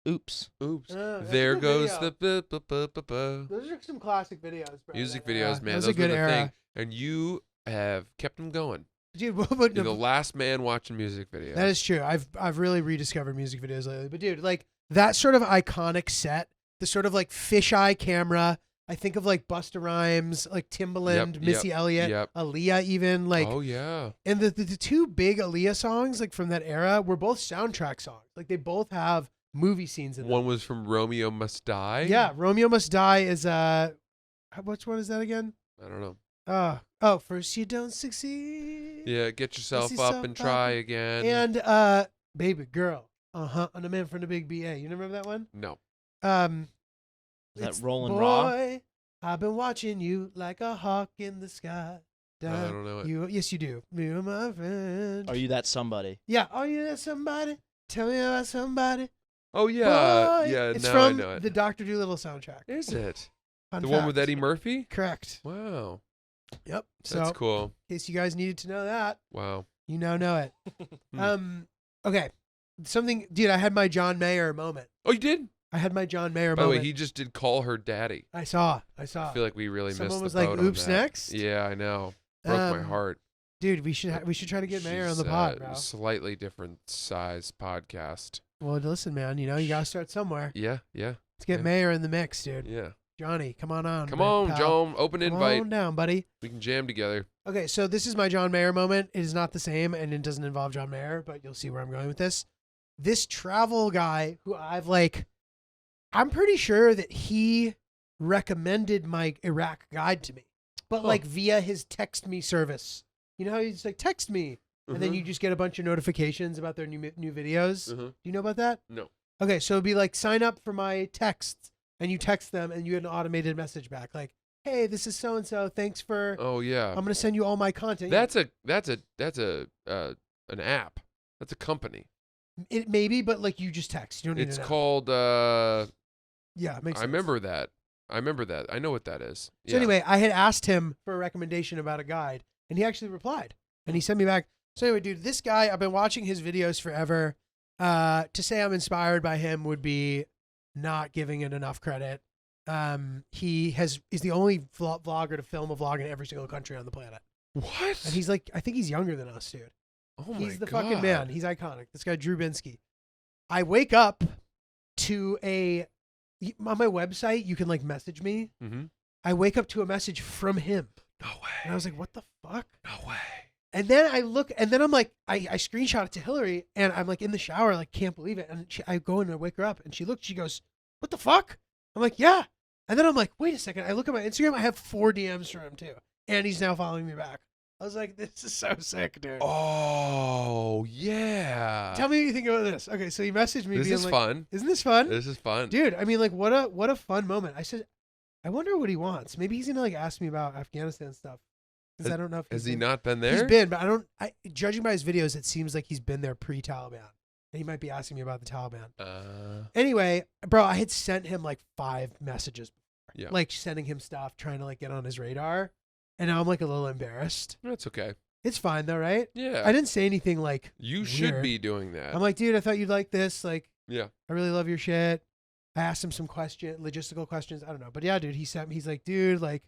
Oops. Oops. that's a There good goes video. the Those are some classic videos, bro. music that era. videos, man. That was Those a good were the era. thing. And you have kept them going. Dude, what You're the last man watching music videos. that is true. I've really rediscovered music videos lately. But dude, like that sort of iconic set, the sort of like fisheye camera. I think of like Busta Rhymes, like Timbaland, Yep, Missy yep, Elliott, yep. Aaliyah, even like. Oh yeah. And the 2 big Aaliyah songs, like from that era, were both soundtrack songs. Like they both have movie scenes in them. One was from Romeo Must Die. Yeah, Romeo Must Die is which one is that again? I don't know. First you don't succeed. Yeah, get yourself yourself up and up try again. And Baby Girl. On a Man from the Big BA. You remember that one? No. Is that It's Rollin' Raw? Boy, I've been watching you like a hawk in the sky. I don't know it. Yes, you do. You are my friend. Are you that somebody? Yeah. Are you that somebody? Tell me about somebody. Oh yeah. Boy. Yeah, It's now from I know it. the Dr. Dolittle soundtrack. Is it? Fun The one with fact. Eddie Murphy? Correct. Wow. Yep. That's So, cool. in case you guys needed to know that, Wow. you now know it. Hmm. Okay. Dude, I had my John Mayer moment. Oh, you did? I had my John Mayer By the way, moment. he just did Call Her Daddy. I saw. I feel like we really Someone missed was the like, boat on "Oops, that. next?" Yeah, I know. Broke my heart. Dude, we should try to get Mayer on the She's, pod, bro. Slightly different size podcast. Well, listen, man, you gotta start somewhere. Yeah. Let's get Yeah. Mayer in the mix, dude. Yeah. Johnny, come on on. Come man, on, pal. Joan. Open Come invite. on down, buddy. We can jam together. Okay, so this is my John Mayer moment. It is not the same, and it doesn't involve John Mayer, but you'll see where I'm going with this. This travel guy who I'm pretty sure that he recommended my Iraq guide to me, but like via his text me service. You know how he's like, text me, and then you just get a bunch of notifications about their new videos. Do you know about that? No. Okay, so it'd be like, sign up for my texts, and you text them, and you get an automated message back like, hey, this is so and so. Thanks for. Oh yeah. I'm gonna send you all my content. That's an app. That's a company. It maybe, but like you just text. You don't need It's an app. called. Yeah, it makes I sense. remember that. I know what that is. So anyway, I had asked him for a recommendation about a guide, and he actually replied, and he sent me back. So anyway, dude, this guy, I've been watching his videos forever. To say I'm inspired by him would be not giving it enough credit. He is the only vlogger to film a vlog in every single country on the planet. What? And he's like, I think he's younger than us, dude. Oh my He's the God. fucking man. He's iconic. This guy, Drew Binsky. I wake up to on my website, you can like message me. Mm-hmm. I wake up to a message from him. No way. And I was like, what the fuck? No way. And then I look, and then I'm like, I screenshot it to Hillary, and I'm like in the shower, like, can't believe it. And I go in and I wake her up, and she looks, she goes, what the fuck? I'm like, yeah. And then I'm like, wait a second. I look at my Instagram, I have 4 DMs from him too. And he's now following me back. I was like, this is so sick, dude. Oh, yeah. Tell me what you think about this. Okay, so he messaged me. This being is like, fun. Isn't this fun? This is fun. Dude, I mean, like, what a fun moment. I said, I wonder what he wants. Maybe he's going to, like, ask me about Afghanistan stuff. Because I don't know if Has he been. not been there? He's been, but judging by his videos, it seems like he's been there pre-Taliban. And he might be asking me about the Taliban. Anyway, bro, I had sent him, like, 5 messages before. Yeah. Like, sending him stuff, trying to, like, get on his radar. And now I'm, like, a little embarrassed. That's okay. It's fine, though, right? Yeah. I didn't say anything, like, You should weird. be doing that. I'm like, dude, I thought you'd like this. Like, yeah. I really love your shit. I asked him some logistical questions. I don't know. But yeah, dude, he's like, dude, like,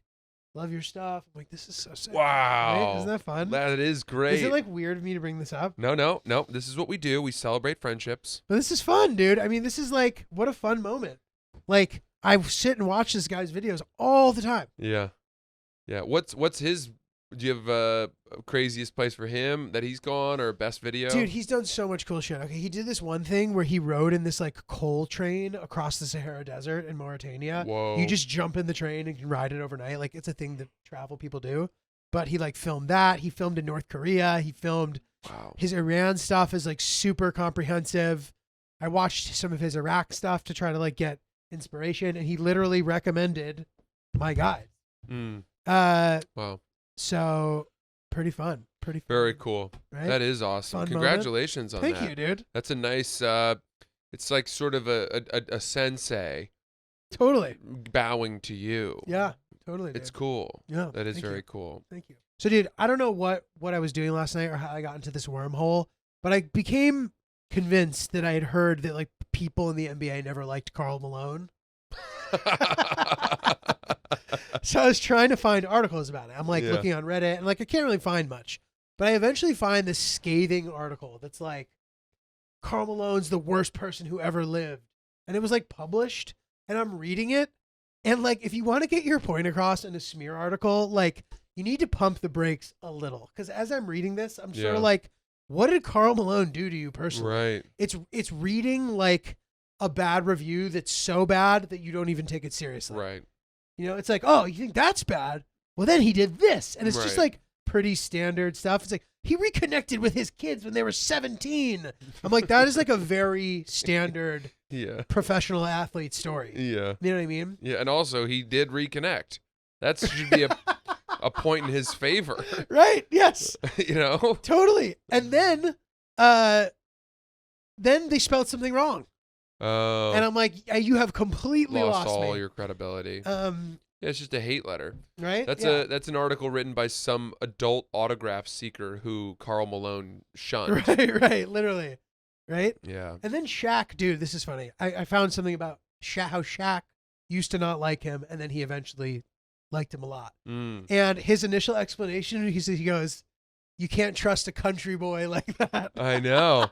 love your stuff. I'm like, this is so sick. Wow. Right? Isn't that fun? That is great. Is it like weird of me to bring this up? No. This is what we do. We celebrate friendships. But this is fun, dude. I mean, this is like, what a fun moment. Like, I sit and watch this guy's videos all the time. Yeah. Yeah. What's his, do you have a craziest place for him that he's gone or best video? Dude, he's done so much cool shit. Okay, he did this one thing where he rode in this like coal train across the Sahara Desert in Mauritania. Whoa. You just jump in the train and can ride it overnight. Like, it's a thing that travel people do. But he like filmed that. He filmed in North Korea. He filmed Wow. his Iran stuff is like super comprehensive. I watched some of his Iraq stuff to try to like get inspiration, and he literally recommended my guide. Wow. So pretty fun. Pretty fun. Very cool. Right? That is awesome. Fun Congratulations on Thank that. you, dude. That's a nice, it's like sort of a sensei Totally. bowing to you. Yeah, totally. It's dude. cool. Yeah. That is thank very you. cool. Thank you. So, dude, I don't know what I was doing last night or how I got into this wormhole, but I became convinced that I had heard that like people in the NBA never liked Karl Malone. So I was trying to find articles about it. I'm like looking on Reddit, and like I can't really find much. But I eventually find this scathing article that's like, Karl Malone's the worst person who ever lived. And it was like published, and I'm reading it. And like, if you want to get your point across in a smear article, like, you need to pump the brakes a little. Because as I'm reading this, I'm sort of like, what did Karl Malone do to you personally? Right. It's reading like a bad review that's so bad that you don't even take it seriously. Right. You know, it's like, oh, you think that's bad? Well, then he did this. And it's just Right. like pretty standard stuff. It's like, he reconnected with his kids when they were 17. I'm like, that is like a very standard professional athlete story. Yeah. You know what I mean? Yeah. And also, he did reconnect. That should be a point in his favor. Right. Yes. You know? Totally. And then they spelled something wrong. Oh. And I'm like, you have completely lost all me. your credibility. Yeah, it's just a hate letter. Right? That's Yeah. that's an article written by some adult autograph seeker who Karl Malone shunned. Right, literally. Right? Yeah. And then Shaq, dude, this is funny. I found something about how Shaq used to not like him, and then he eventually liked him a lot. And his initial explanation, he goes, you can't trust a country boy like that. I know.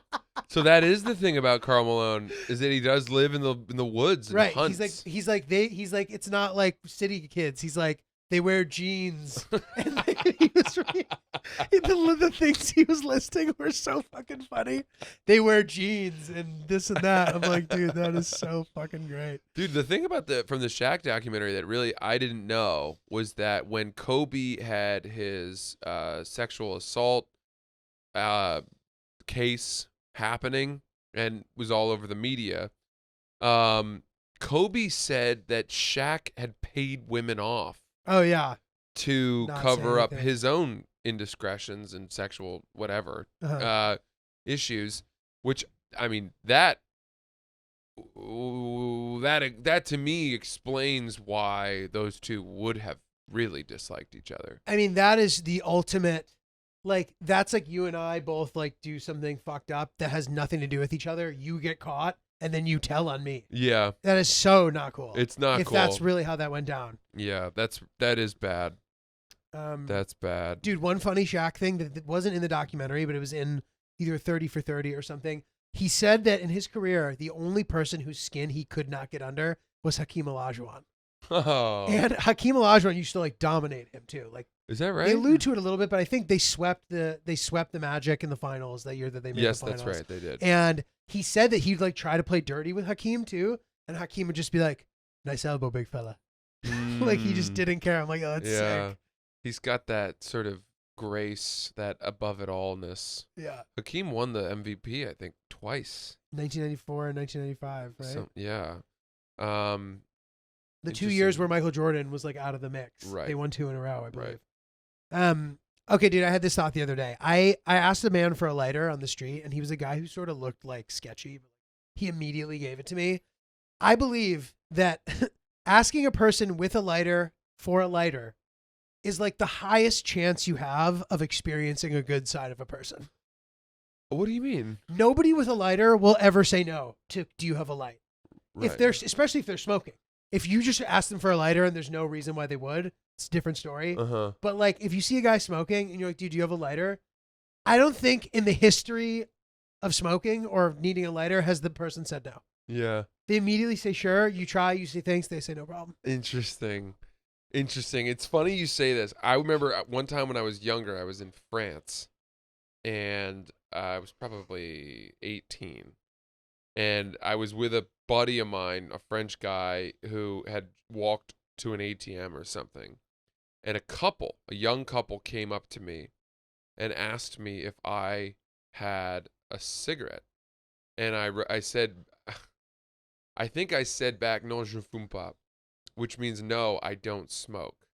So that is the thing about Karl Malone, is that he does live in the woods and Right. hunts. He's like it's not like city kids. He's like, They wear jeans. And he was the things he was listing were so fucking funny. They wear jeans and this and that. I'm like, dude, that is so fucking great. Dude, the thing about from the Shaq documentary that really I didn't know was that when Kobe had his sexual assault case happening and was all over the media, Kobe said that Shaq had paid women off Oh yeah. to Not cover say up anything. his own indiscretions and sexual whatever Uh-huh. issues, which I mean that to me explains why those two would have really disliked each other. I mean, that is the ultimate. Like, that's like you and I both like do something fucked up that has nothing to do with each other. You get caught and then you tell on me. Yeah, That is so not cool. it's not if cool. that's really how that went down. Yeah, that is bad. That's bad. Dude, one funny Shaq thing that wasn't in the documentary, but it was in either 30 for 30 or something. He said that in his career, the only person whose skin he could not get under was Hakeem Olajuwon. Oh, And Hakeem Olajuwon used to like dominate him too. Like is that right? they allude to it a little bit, but I think they swept the Magic in the finals that year that they made Yes, the finals. that's right. They did. And he said that he'd like try to play dirty with Hakeem too, and Hakeem would just be like, "Nice elbow, big fella." Like he just Mm, didn't care. I'm like, "Oh, that's yeah, sick." he's got that sort of grace, that above it allness. Yeah. Hakeem won the MVP, I think, twice. 1994 and 1995, right? So, yeah. Um, The 2 years interesting. where Michael Jordan was like out of the mix. Right. They won 2 in a row, I believe. Right. Okay, dude, I had this thought the other day. I asked a man for a lighter on the street, and he was a guy who sort of looked like sketchy, but he immediately gave it to me. I believe that asking a person with a lighter for a lighter is like the highest chance you have of experiencing a good side of a person. What do you mean? Nobody with a lighter will ever say no to, do you have a light? Right. If they're, especially if they're smoking. If you just ask them for a lighter and there's no reason why they would, it's a different story. Uh-huh. But like, if you see a guy smoking and you're like, dude, do you have a lighter? I don't think in the history of smoking or needing a lighter has the person said no. Yeah. They immediately say sure. You try, you say thanks, they say no problem. Interesting. It's funny you say this. I remember one time when I was younger, I was in France, and I was probably 18. And I was with a buddy of mine, a French guy, who had walked to an ATM or something. And a young couple came up to me and asked me if I had a cigarette. And I said, I think I said back, non, je fume pas, which means no, I don't smoke.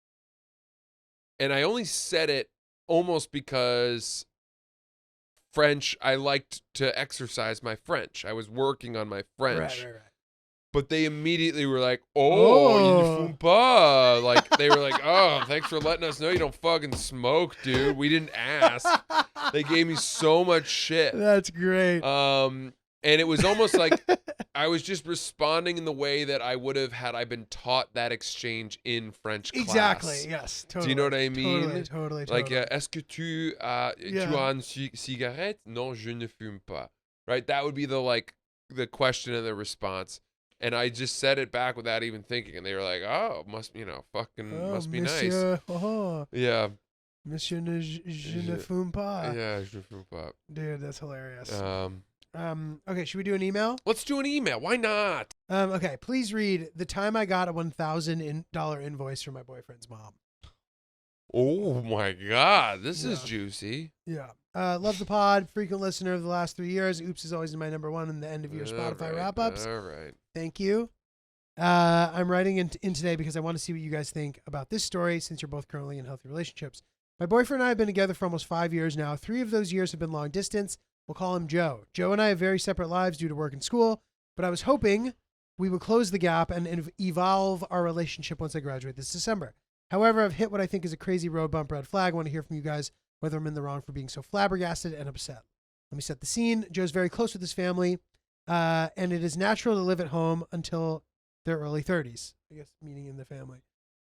And I only said it almost because French, I liked to exercise my French. I was working on my French. Right. But they immediately were like, oh, you fume pas. Like, they were like, oh, thanks for letting us know you don't fucking smoke, dude. We didn't ask. They gave me so much shit. That's great. And it was almost like I was just responding in the way that I would have had I been taught that exchange in French class. Exactly. Yes. Totally. Do you know what I mean? Totally. Like, est-ce que tu as une cigarette? Non, je ne fume pas. Right? That would be the question and the response. And I just said it back without even thinking. And they were like, oh, must be monsieur, nice. Oh, Yeah. Monsieur je ne fume pas. Yeah, je ne fume pas. Dude, that's hilarious. Okay, should we do an email? Let's do an email. Why not? Okay, please read the time I got a $1,000 invoice from my boyfriend's mom. Oh my God, this is Yeah. juicy. Yeah. Love the pod. Frequent listener of the last 3 years. Oops is always my number one in the end of your Spotify wrap-ups. All right. Thank you. I'm writing in today because I want to see what you guys think about this story since you're both currently in healthy relationships. My boyfriend and I have been together for almost 5 years now. 3 of those years have been long distance. We'll call him Joe. Joe and I have very separate lives due to work and school, but I was hoping we would close the gap and evolve our relationship once I graduate this December. However, I've hit what I think is a crazy road bump red flag. I want to hear from you guys whether I'm in the wrong for being so flabbergasted and upset. Let me set the scene. Joe's very close with his family, and it is natural to live at home until their early 30s, I guess, meaning in the family.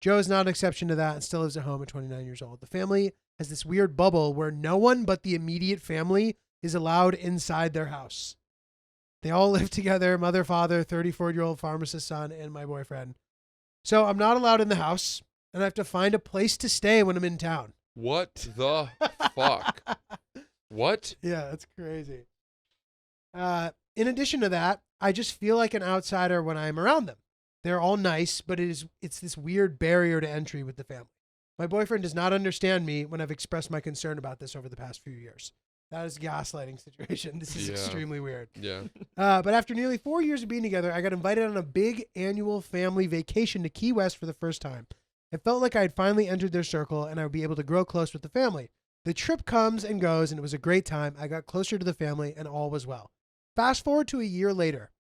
Joe is not an exception to that and still lives at home at 29 years old. The family has this weird bubble where no one but the immediate family is allowed inside their house. They all live together, mother, father, 34-year-old pharmacist son, and my boyfriend. So I'm not allowed in the house. and I have to find a place to stay when I'm in town. What the fuck? What? Yeah, that's crazy. In addition to that, I just feel like an outsider when I'm around them. They're all nice, but it's this weird barrier to entry with the family. My boyfriend does not understand me when I've expressed my concern about this over the past few years. That is a gaslighting situation. This is extremely weird. Yeah. But after nearly 4 years of being together, I got invited on a big annual family vacation to Key West for the first time. It felt like I had finally entered their circle and I would be able to grow close with the family. The trip comes and goes, and it was a great time. I got closer to the family, and all was well. Fast forward to a year later.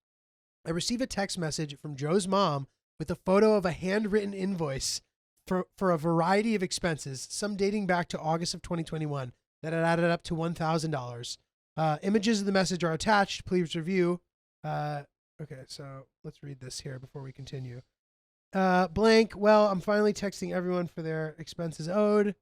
I receive a text message from Joe's mom with a photo of a handwritten invoice for a variety of expenses, some dating back to August of 2021, that had added up to $1,000. Images of the message are attached. Please review. Okay, so let's read this here before we continue. Blank. Well, I'm finally texting everyone for their expenses owed.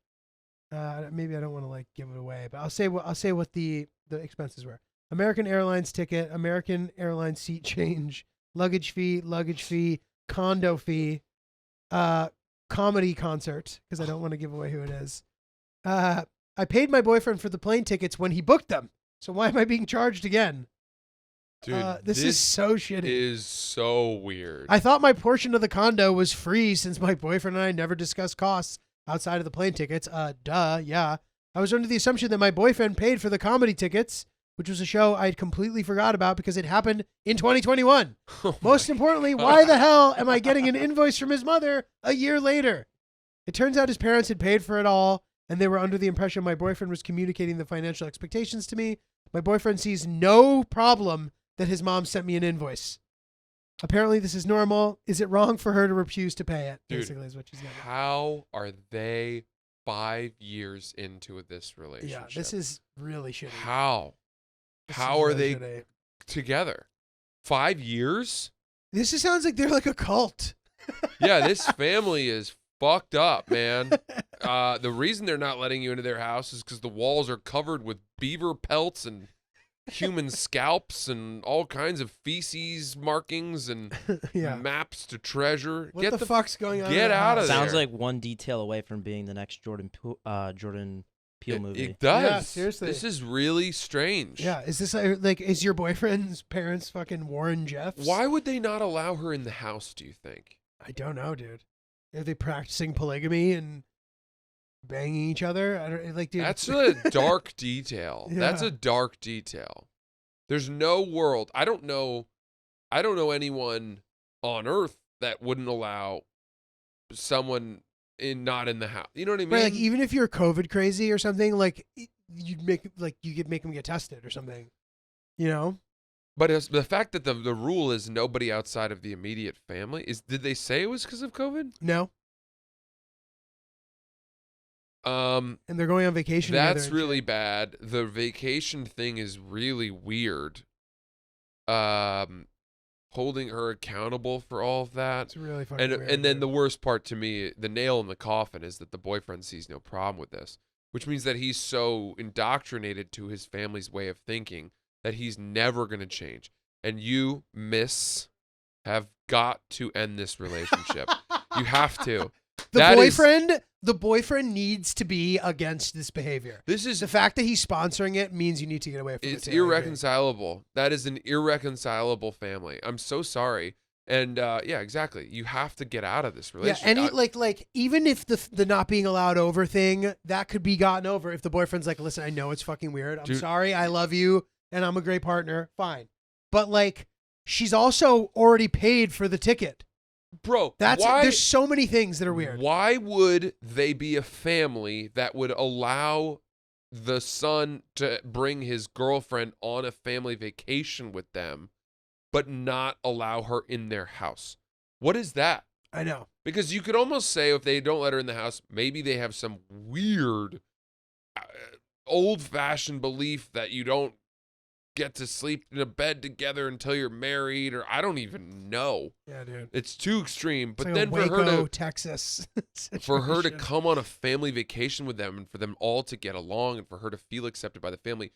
Maybe I don't want to like give it away, but I'll say what the expenses were. American Airlines ticket, American Airlines seat change, luggage fee, condo fee, comedy concert, because I don't want to give away who it is. I paid my boyfriend for the plane tickets when he booked them. So why am I being charged again? Dude, this is so shitty. Is so weird. I thought my portion of the condo was free since my boyfriend and I never discussed costs outside of the plane tickets. Yeah. I was under the assumption that my boyfriend paid for the comedy tickets, which was a show I'd completely forgot about because it happened in 2021. Most importantly, why the hell am I getting an invoice from his mother a year later? It turns out his parents had paid for it all, and they were under the impression my boyfriend was communicating the financial expectations to me. My boyfriend sees no problem that his mom sent me an invoice. Apparently, this is normal. Is it wrong for her to refuse to pay it? Dude, basically, is what she's getting at. How are they 5 years into this relationship? Yeah, this is really shitty. How? This How is are really they shitty. together? 5 years? This just sounds like they're like a cult. Yeah, this family is fucked up, man. The reason they're not letting you into their house is because the walls are covered with beaver pelts and human scalps and all kinds of feces markings and Yeah. maps to treasure. What the fuck's going on? Get in the out of house? there. Sounds like one detail away from being the next Jordan Peele movie. It does. Yeah, seriously. This is really strange. Yeah, is this like is your boyfriend's parents fucking Warren Jeffs? Why would they not allow her in the house, do you think? I don't know, dude. Are they practicing polygamy and banging each other? I don't like, dude. That's a dark detail. Yeah. That's a dark detail. There's no world. I don't know anyone on earth that wouldn't allow someone not in the house. You know what I mean? Right, like even if you're COVID crazy or something, like you could make them get tested or something. You know? But it's the fact that the rule is nobody outside of the immediate family did they say it was because of COVID? No. And they're going on vacation together that's and really shit. bad. The vacation thing is really weird. Holding her accountable for all of that. It's really fucking weird. And then dude. the worst part to me, the nail in the coffin, is that the boyfriend sees no problem with this, which means that he's so indoctrinated to his family's way of thinking that he's never going to change. And you, miss, have got to end this relationship. You have to. The boyfriend needs to be against this behavior. This is The fact that he's sponsoring it means you need to get away from it. it's too. I agree. irreconcilable. That is an irreconcilable family. I'm so sorry. And yeah, exactly. You have to get out of this Yeah, relationship. like even if the not being allowed over thing, that could be gotten over if the boyfriend's like, listen, I know it's fucking weird. I'm Dude. sorry. I love you and I'm a great partner. Fine. But like, she's also already paid for the ticket. Bro, There's so many things that are weird. Why would they be a family that would allow the son to bring his girlfriend on a family vacation with them, but not allow her in their house? What is that? I know. Because you could almost say if they don't let her in the house, maybe they have some weird, old-fashioned belief that you don't get to sleep in a bed together until you're married, or I don't even know. Yeah, dude. It's too extreme. But It's like then a for her Waco, to Texas for her to situation. come on a family vacation with them and for them all to get along and for her to feel accepted by the family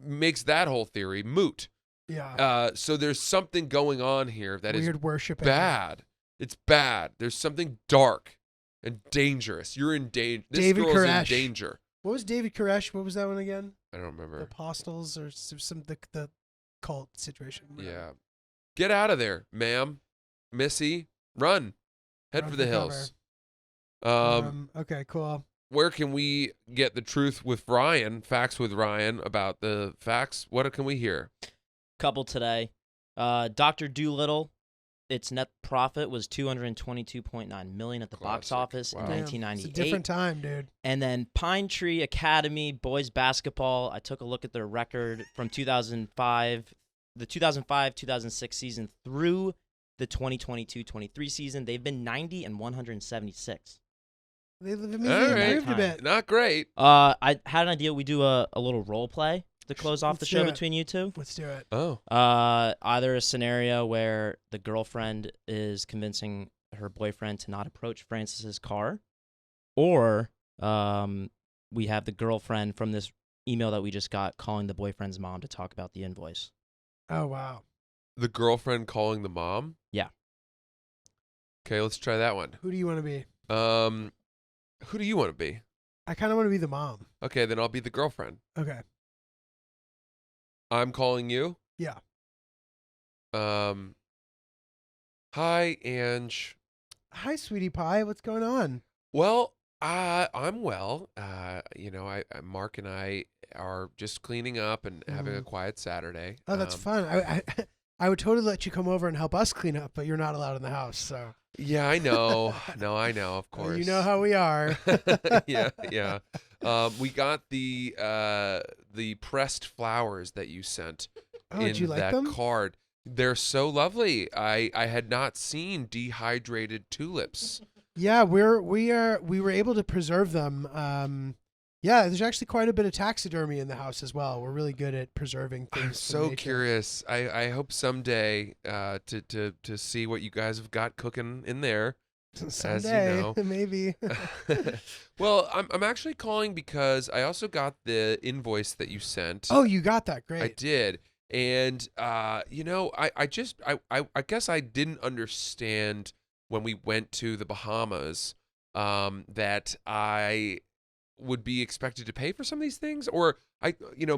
makes that whole theory moot. Yeah. So there's something going on here that is Weird worship. bad. It's bad. There's something dark. and dangerous. You're in danger. This David girl's Koresh. in danger. What was David Koresh? What was that one again? I don't The remember. Apostles or the cult situation. whatever. Yeah. Get out of there, ma'am. Missy, run. Head Run for the for hills. Okay, cool. Where can we get the truth with Ryan, facts with Ryan about the facts? What can we hear? Couple today. Dr. Doolittle, its net profit was $222.9 million at the box Classic. office Wow. in Damn, 1998. It's a different time, dude. And then Pine Tree Academy boys basketball. I took a look at their record from 2005, the 2005-2006 season through the 2022-23 season. They've been 90 and 176. They've All maybe right. improved a bit. Not great. I had an idea we do a little role play to close off the Let's show do it. between you two. Let's do it. Oh. Either a scenario where the girlfriend is convincing her boyfriend to not approach Francis's car, or we have the girlfriend from this email that we just got calling the boyfriend's mom to talk about the invoice. Oh, wow. The girlfriend calling the mom? Yeah. Okay, let's try that one. Who do you want to be? Who do you want to be? I kind of want to be the mom. Okay, then I'll be the girlfriend. Okay. I'm calling you. Yeah. Hi, Ange. Hi, sweetie pie. What's going on? Well, I'm well. Mark and I are just cleaning up and having a quiet Saturday. Oh, that's fun. I would totally let you come over and help us clean up, but you're not allowed in the house, so. Yeah, I know. No, I know, of course. You know how we are. Yeah. We got the pressed flowers that you sent Oh, in did you like that them? card. They're so lovely. I had not seen dehydrated tulips. Yeah, we were able to preserve them. Yeah, there's actually quite a bit of taxidermy in the house as well. We're really good at preserving things. I'm from so nature. curious. I hope someday to see what you guys have got cooking in there. Someday, know. maybe. Well, I'm actually calling because I also got the invoice that you sent. Oh, you got that. Great. I did. And I guess I didn't understand when we went to the Bahamas that I would be expected to pay for some of these things, or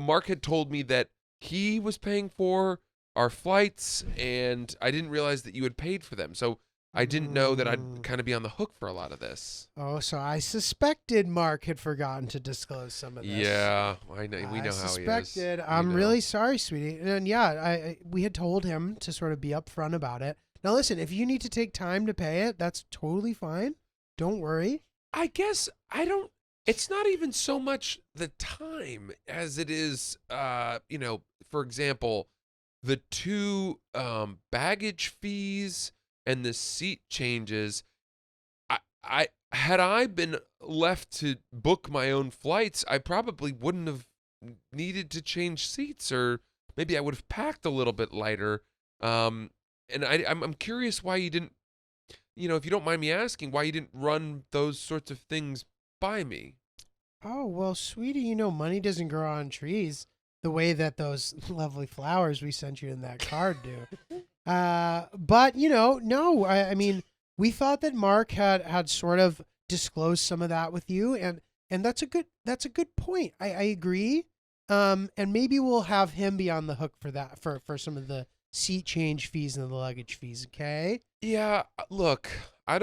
Mark had told me that he was paying for our flights, and I didn't realize that you had paid for them. So I didn't know that I'd kind of be on the hook for a lot of this. Oh, so I suspected Mark had forgotten to disclose some of this. Yeah, I know. We know I how he is. suspected. We I'm know. really sorry, sweetie. And yeah, we had told him to sort of be upfront about it. Now, listen, if you need to take time to pay it, that's totally fine. Don't worry. I guess I don't. It's not even so much the time as it is, for example, the two baggage fees and the seat changes. I had I been left to book my own flights, I probably wouldn't have needed to change seats, or maybe I would have packed a little bit lighter. And I'm curious why you didn't, if you don't mind me asking, why you didn't run those sorts of things by me. Oh, well, sweetie, money doesn't grow on trees the way that those lovely flowers we sent you in that card do. But, no, I mean, we thought that Mark had sort of disclosed some of that with you, and that's a good point. I agree. And maybe we'll have him be on the hook for that, for some of the seat change fees and the luggage fees, okay? Yeah, look, I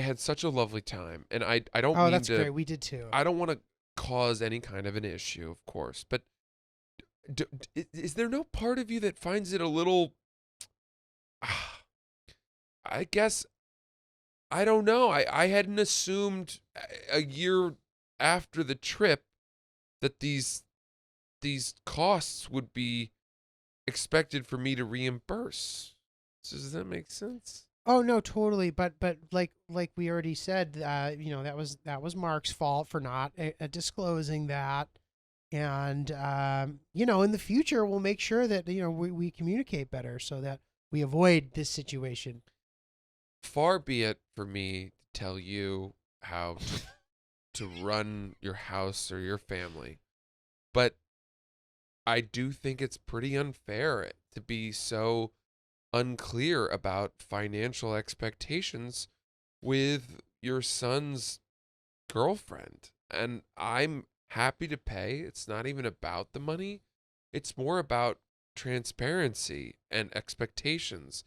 had such a lovely time, and I don't Oh, mean that's to, great. We did too. I don't want to cause any kind of an issue, of course, but is there no part of you that finds it a little, I guess, I don't know. I hadn't assumed a year after the trip that these costs would be expected for me to reimburse. Does that make sense? Oh no, totally. But like we already said, that was Mark's fault for not disclosing that, and in the future we'll make sure that we communicate better so that we avoid this situation. Far be it for me to tell you how to run your house or your family, but I do think it's pretty unfair to be so unclear about financial expectations with your son's girlfriend, and I'm happy to pay. It's not even about the money. It's more about transparency and expectations.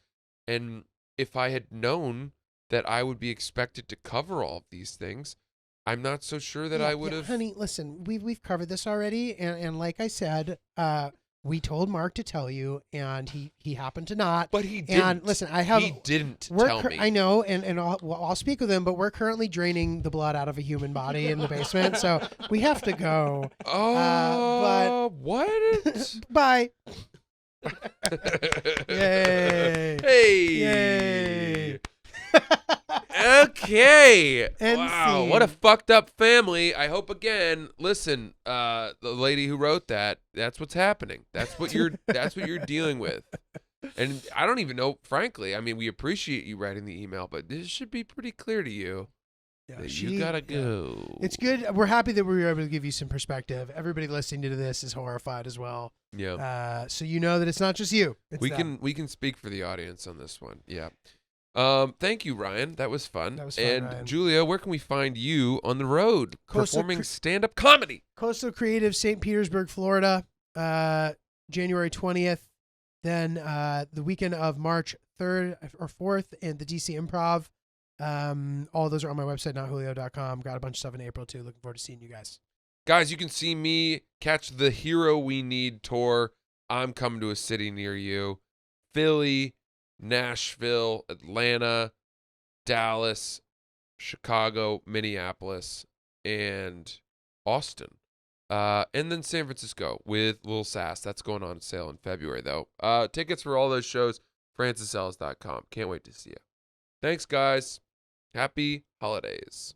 And if I had known that I would be expected to cover all of these things, I'm not so sure that I would have. Honey, listen, we've covered this already, and like I said, we told Mark to tell you, and he happened to not. But he didn't. And listen, He didn't tell me. I know, and I'll speak with him, but we're currently draining the blood out of a human body in the basement, so we have to go. Oh, what? Bye. Yay! Hey! Yay! Okay. End Wow, scene. what a fucked up family. I hope again. Listen, the lady who wrote that's what's happening. That's what you're dealing with. And I don't even know, frankly. I mean, we appreciate you writing the email, but this should be pretty clear to you that you gotta go. It's good. We're happy that we were able to give you some perspective. Everybody listening to this is horrified as well. Yeah. So you know that it's not just you. It's we them. can speak for the audience on this one. Yeah. Thank you, Ryan. That was fun. That was fun, and Ryan. Julia, where can we find you on the road Coastal performing stand-up comedy? Coastal Creative, St. Petersburg, Florida, January 20th. Then the weekend of March 3rd or 4th in the DC Improv. All those are on my website, notjulio.com. Got a bunch of stuff in April, too. Looking forward to seeing you guys. Guys, you can see me catch the Hero We Need tour. I'm coming to a city near you. Philly, Nashville, Atlanta, Dallas, Chicago, Minneapolis, and Austin. And then San Francisco with Lil Sass. That's going on sale in February, though. Tickets for all those shows, francisells.com. Can't wait to see you. Thanks, guys. Happy holidays.